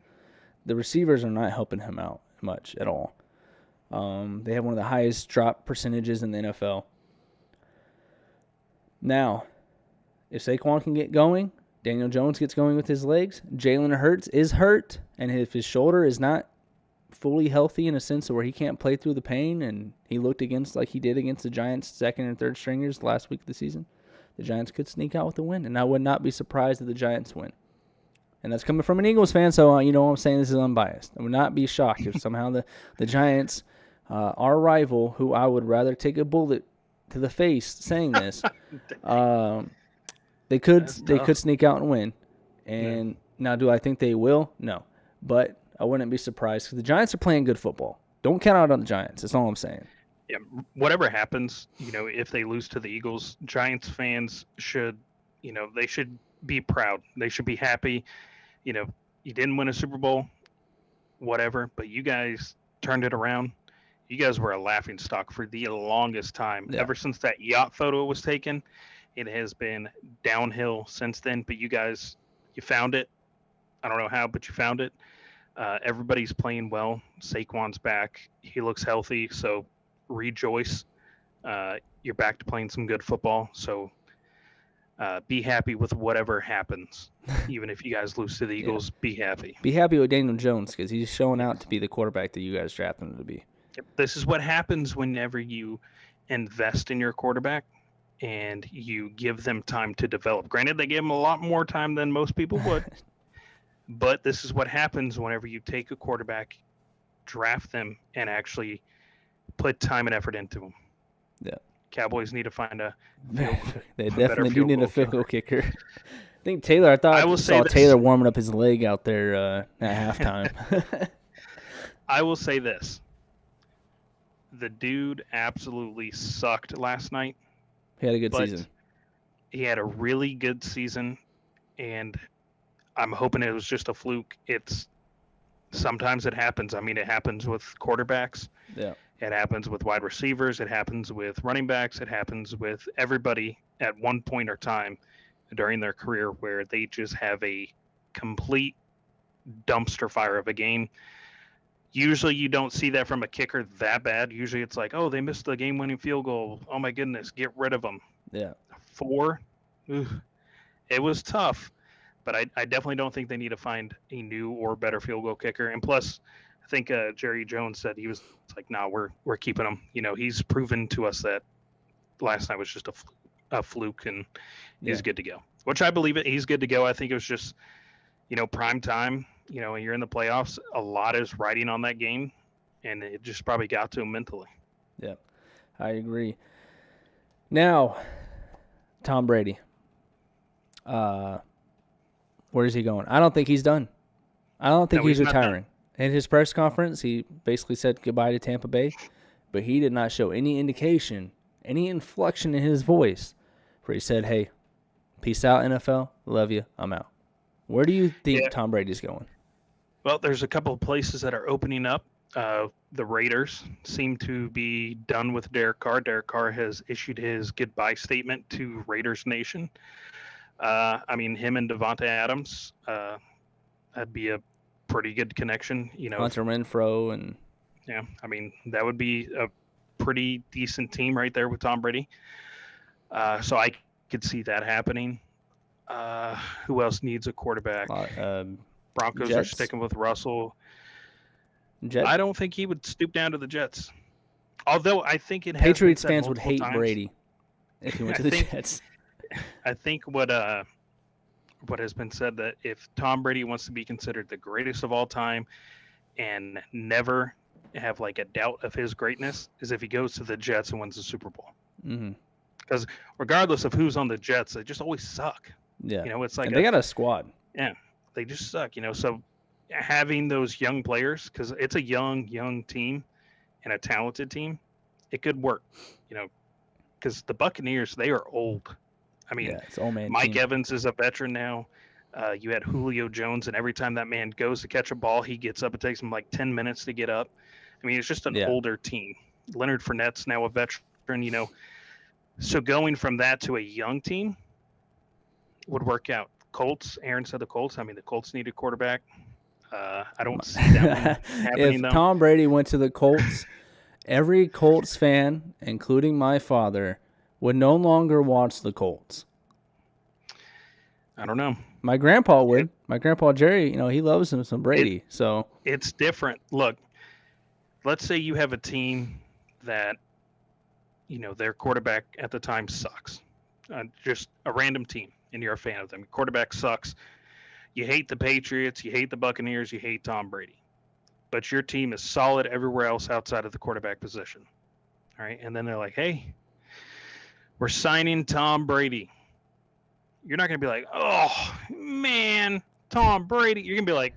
The receivers are not helping him out much at all. They have one of the highest drop percentages in the NFL. Now, if Saquon can get going, Daniel Jones gets going with his legs, Jalen Hurts is hurt, and if his shoulder is not fully healthy in a sense of where he can't play through the pain, and he looked like he did against the Giants' second and third stringers last week of the season, the Giants could sneak out with a win, and I would not be surprised if the Giants win. And that's coming from an Eagles fan, so I'm saying this is unbiased. I would not be shocked if somehow the Giants, our rival, who I would rather take a bullet to the face saying this, they could sneak out and win. And now, do I think they will? No. But I wouldn't be surprised because the Giants are playing good football. Don't count out on the Giants. That's all I'm saying.
Yeah, whatever happens, if they lose to the Eagles, Giants fans should, they should be proud. They should be happy. You didn't win a Super Bowl, whatever, but you guys turned it around. You guys were a laughingstock for the longest time. Yeah. Ever since that yacht photo was taken, it has been downhill since then. But you guys, you found it. I don't know how, but you found it. Everybody's playing well. Saquon's back. He looks healthy. So rejoice. You're back to playing some good football. So be happy with whatever happens. Even if you guys lose to the Eagles, be happy.
Be happy with Daniel Jones because he's showing out to be the quarterback that you guys drafted him to be.
This is what happens whenever you invest in your quarterback and you give them time to develop. Granted, they gave him a lot more time than most people would. But this is what happens whenever you take a quarterback, draft them, and actually put time and effort into them.
Yeah.
Cowboys need to find
they definitely do need a field goal kicker. I think Taylor, I saw Taylor warming up his leg out there at halftime.
I will say this. The dude absolutely sucked last night.
He had a good season.
He had a really good season, and I'm hoping it was just a fluke. Sometimes it happens. I mean, it happens with quarterbacks.
Yeah.
It happens with wide receivers. It happens with running backs. It happens with everybody at one point or time during their career where they just have a complete dumpster fire of a game. Usually you don't see that from a kicker that bad. Usually it's like, oh, they missed the game-winning field goal. Oh, my goodness, get rid of them.
Yeah.
4, it was tough. But I definitely don't think they need to find a new or better field goal kicker. And plus, I think Jerry Jones said he was like, "No, we're keeping him." You know, he's proven to us that last night was just a fluke, and he's good to go. Which I believe it. He's good to go. I think it was just, prime time. When you're in the playoffs, a lot is riding on that game, and it just probably got to him mentally.
Yeah, I agree. Now, Tom Brady. Where is he going? I don't think he's done. I don't think he's retiring. In his press conference, he basically said goodbye to Tampa Bay, but he did not show any indication, any inflection in his voice where he said, hey, peace out, NFL. Love you. I'm out. Where do you think Tom Brady's going?
Well, there's a couple of places that are opening up. The Raiders seem to be done with Derek Carr. Derek Carr has issued his goodbye statement to Raiders Nation. Him and Devontae Adams, that'd be a pretty good connection.
Hunter Renfrow and
that would be a pretty decent team right there with Tom Brady. So I could see that happening. Who else needs a quarterback? Broncos Jets. Are sticking with Russell.
Jets.
I don't think he would stoop down to the Jets. Although I think it
Patriots fans would hate Brady if he went to the Jets.
I think what has been said that if Tom Brady wants to be considered the greatest of all time and never have like a doubt of his greatness is if he goes to the Jets and wins the Super Bowl. Because regardless of who's on the Jets, they just always suck.
Yeah.
It's like
they got a squad.
Yeah, they just suck. So having those young players, because it's a young team and a talented team, it could work. Because the Buccaneers, they are old.
It's old man
Mike
team.
Evans is a veteran now. You had Julio Jones, and every time that man goes to catch a ball, he gets up. It takes him like 10 minutes to get up. It's just an older team. Leonard Fournette's now a veteran, So going from that to a young team would work out. Colts, Aaron said the Colts. The Colts need a quarterback. I don't see that one happening, though.
If Tom Brady went to the Colts, every Colts fan, including my father, would no longer watch the Colts.
I don't know.
My grandpa would. My grandpa Jerry, he loves him some Brady. So
it's different. Look, let's say you have a team that, their quarterback at the time sucks. Just a random team, and you're a fan of them. Your quarterback sucks. You hate the Patriots. You hate the Buccaneers. You hate Tom Brady. But your team is solid everywhere else outside of the quarterback position. All right, and then they're like, hey, we're signing Tom Brady. You're not going to be like, oh, man, Tom Brady. You're going to be like,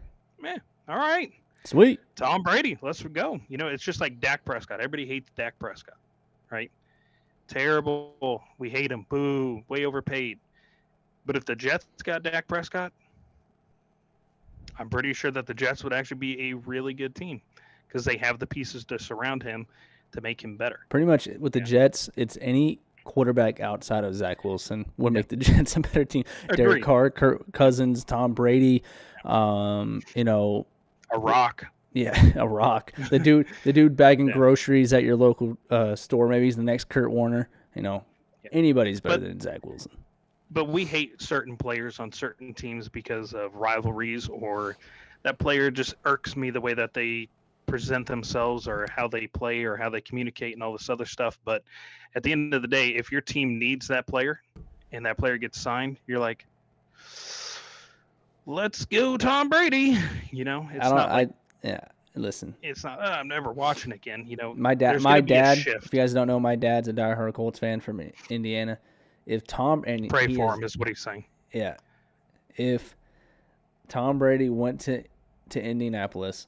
all right.
Sweet.
Tom Brady, let's go. It's just like Dak Prescott. Everybody hates Dak Prescott, right? Terrible. We hate him. Boo. Way overpaid. But if the Jets got Dak Prescott, I'm pretty sure that the Jets would actually be a really good team because they have the pieces to surround him to make him better.
Pretty much with the Jets, it's any quarterback outside of Zach Wilson would make the Jets a better team.
Agreed.
Derek Carr, Kirk Cousins, Tom Brady,
a rock.
Yeah, a rock. The dude bagging groceries at your local store. Maybe he's the next Kurt Warner. Anybody's better than Zach Wilson.
But we hate certain players on certain teams because of rivalries, or that player just irks me the way that they present themselves or how they play or how they communicate and all this other stuff. But at the end of the day, if your team needs that player and that player gets signed, you're like, let's go Tom Brady.
Listen.
It's not, I'm never watching again.
My dad, if you guys don't know, my dad's a diehard Colts fan from Indiana. If Tom and
pray for him is what he's saying.
Yeah. If Tom Brady went to Indianapolis,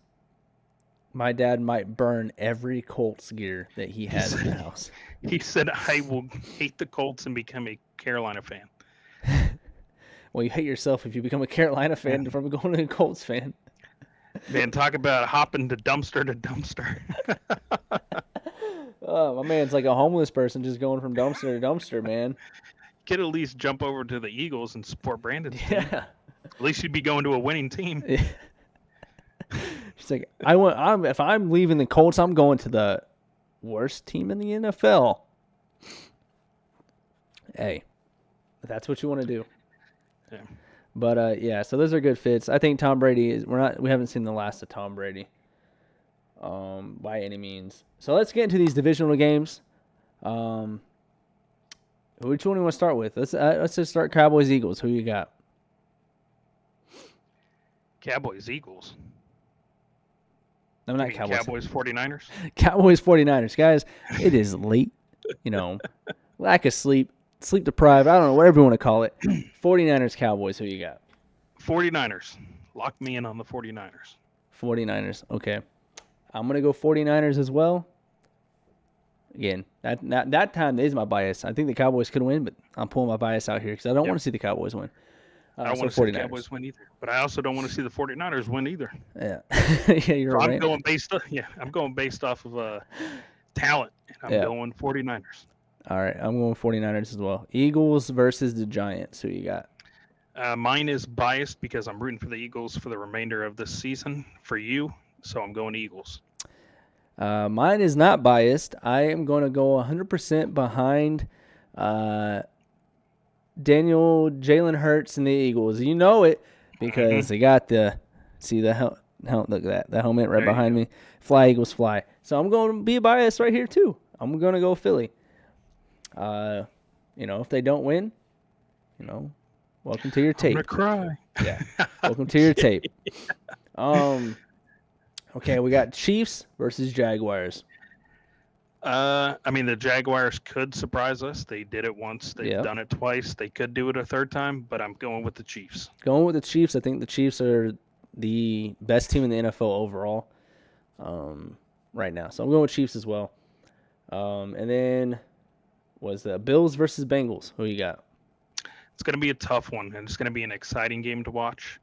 my dad might burn every Colts gear that he has in the house.
He said, I will hate the Colts and become a Carolina fan.
Well, you hate yourself if you become a Carolina fan from going to a Colts fan.
Man, talk about hopping to dumpster to dumpster.
Oh, my man's like a homeless person just going from dumpster to dumpster, man.
Could at least jump over to the Eagles and support Brandon's team.
Yeah.
At least you'd be going to a winning team.
Yeah. She's like, if I'm leaving the Colts, I'm going to the worst team in the NFL. Hey, if that's what you want to do.
Yeah.
But so those are good fits. I think Tom Brady we haven't seen the last of Tom Brady. By any means. So let's get into these divisional games. Which one do you want to start with? Let's just start Cowboys Eagles. Who you got?
Cowboys Eagles.
No, not Cowboys.
Cowboys 49ers.
Cowboys 49ers. Guys, it is late. Lack of sleep, sleep deprived. I don't know, whatever you want to call it. 49ers Cowboys. Who you got?
49ers. Lock me in on the 49ers.
49ers. Okay. I'm going to go 49ers as well. Again, that time is my bias. I think the Cowboys could win, but I'm pulling my bias out here because I don't want to see the Cowboys win.
I don't want to see the Cowboys win either, but I also don't want to see the 49ers win either.
Yeah, yeah, you're right.
I'm going based off of talent, and I'm going 49ers.
All right, I'm going 49ers as well. Eagles versus the Giants. Who you got?
Mine is biased because I'm rooting for the Eagles for the remainder of this season for you, so I'm going Eagles.
Mine is not biased. I am going to go 100% behind Jalen Hurts and the Eagles. You know it because they got the look at that, the helmet right behind me. Fly Eagles fly. So I'm going to be biased right here too. I'm going to go Philly. If they don't win, welcome to your tape.
I'm gonna cry.
Yeah. Welcome to your tape. Okay, we got Chiefs versus Jaguars.
The Jaguars could surprise us. They did it once. They've done it twice. They could do it a third time, but I'm going with the Chiefs.
Going with the Chiefs. I think the Chiefs are the best team in the NFL overall right now. So I'm going with Chiefs as well. And then was the Bills versus Bengals. Who you got?
It's going to be a tough one, and it's going to be an exciting game to watch.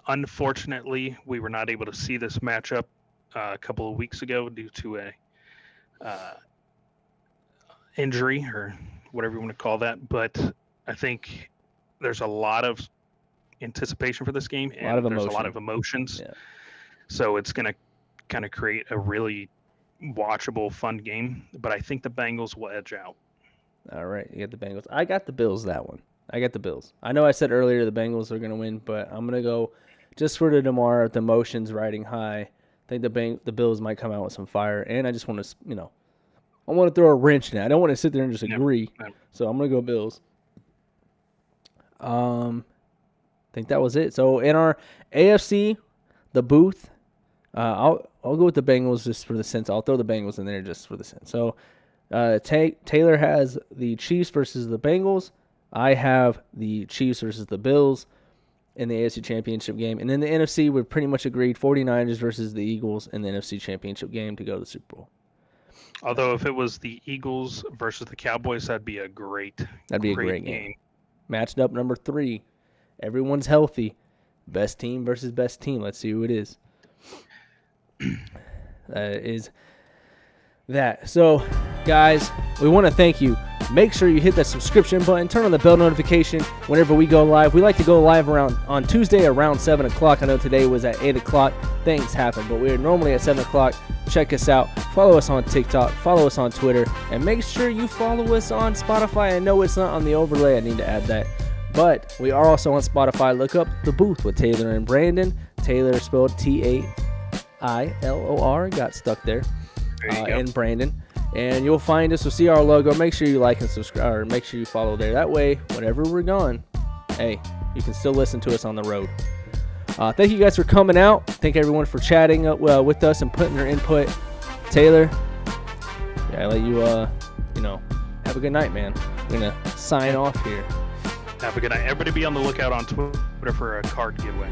Unfortunately, we were not able to see this matchup a couple of weeks ago due to a injury or whatever you want to call that. But I think there's a lot of anticipation for this game, and there's a lot of emotions. Yeah. So it's going to kind of create a really watchable, fun game. But I think the Bengals will edge out.
All right, you got the Bengals. I got the Bills that one. I got the Bills. I know I said earlier the Bengals are going to win, but I'm going to go just for the DeMar, the emotions riding high. I think the Bills might come out with some fire, and I just want to, I want to throw a wrench in it. I don't want to sit there and just agree. Yep. So I'm going to go Bills. I think that was it. So in our AFC, the booth, I'll go with the Bengals just for the sense. I'll throw the Bengals in there just for the sense. So Taylor has the Chiefs versus the Bengals. I have the Chiefs versus the Bills in the AFC Championship game. And in the NFC, we're pretty much agreed 49ers versus the Eagles in the NFC Championship game to go to the Super Bowl.
Although if it was the Eagles versus the Cowboys, that'd be a great game.
Matched up number 3. Everyone's healthy. Best team versus best team. Let's see who it is. Is that. So, guys, we want to thank you Make sure you hit that subscription button, turn on the bell notification whenever we go live. We like to go live on Tuesday around 7 o'clock. I know today was at 8 o'clock. Things happen, but we're normally at 7 o'clock. Check us out. Follow us on TikTok. Follow us on Twitter. And make sure you follow us on Spotify. I know it's not on the overlay. I need to add that. But we are also on Spotify. Look up The Booth with Taylor and Brandon. Taylor spelled Tailor. Got stuck there.
There you go.
And Brandon. And you'll find us. You'll see our logo. Make sure you like and subscribe, or make sure you follow there. That way, whenever we're gone, hey, you can still listen to us on the road. Thank you guys for coming out. Thank everyone for chatting with us and putting their input. Taylor, I let you, have a good night, man. I'm going to sign off here.
Have a good night. Everybody be on the lookout on Twitter for a card giveaway.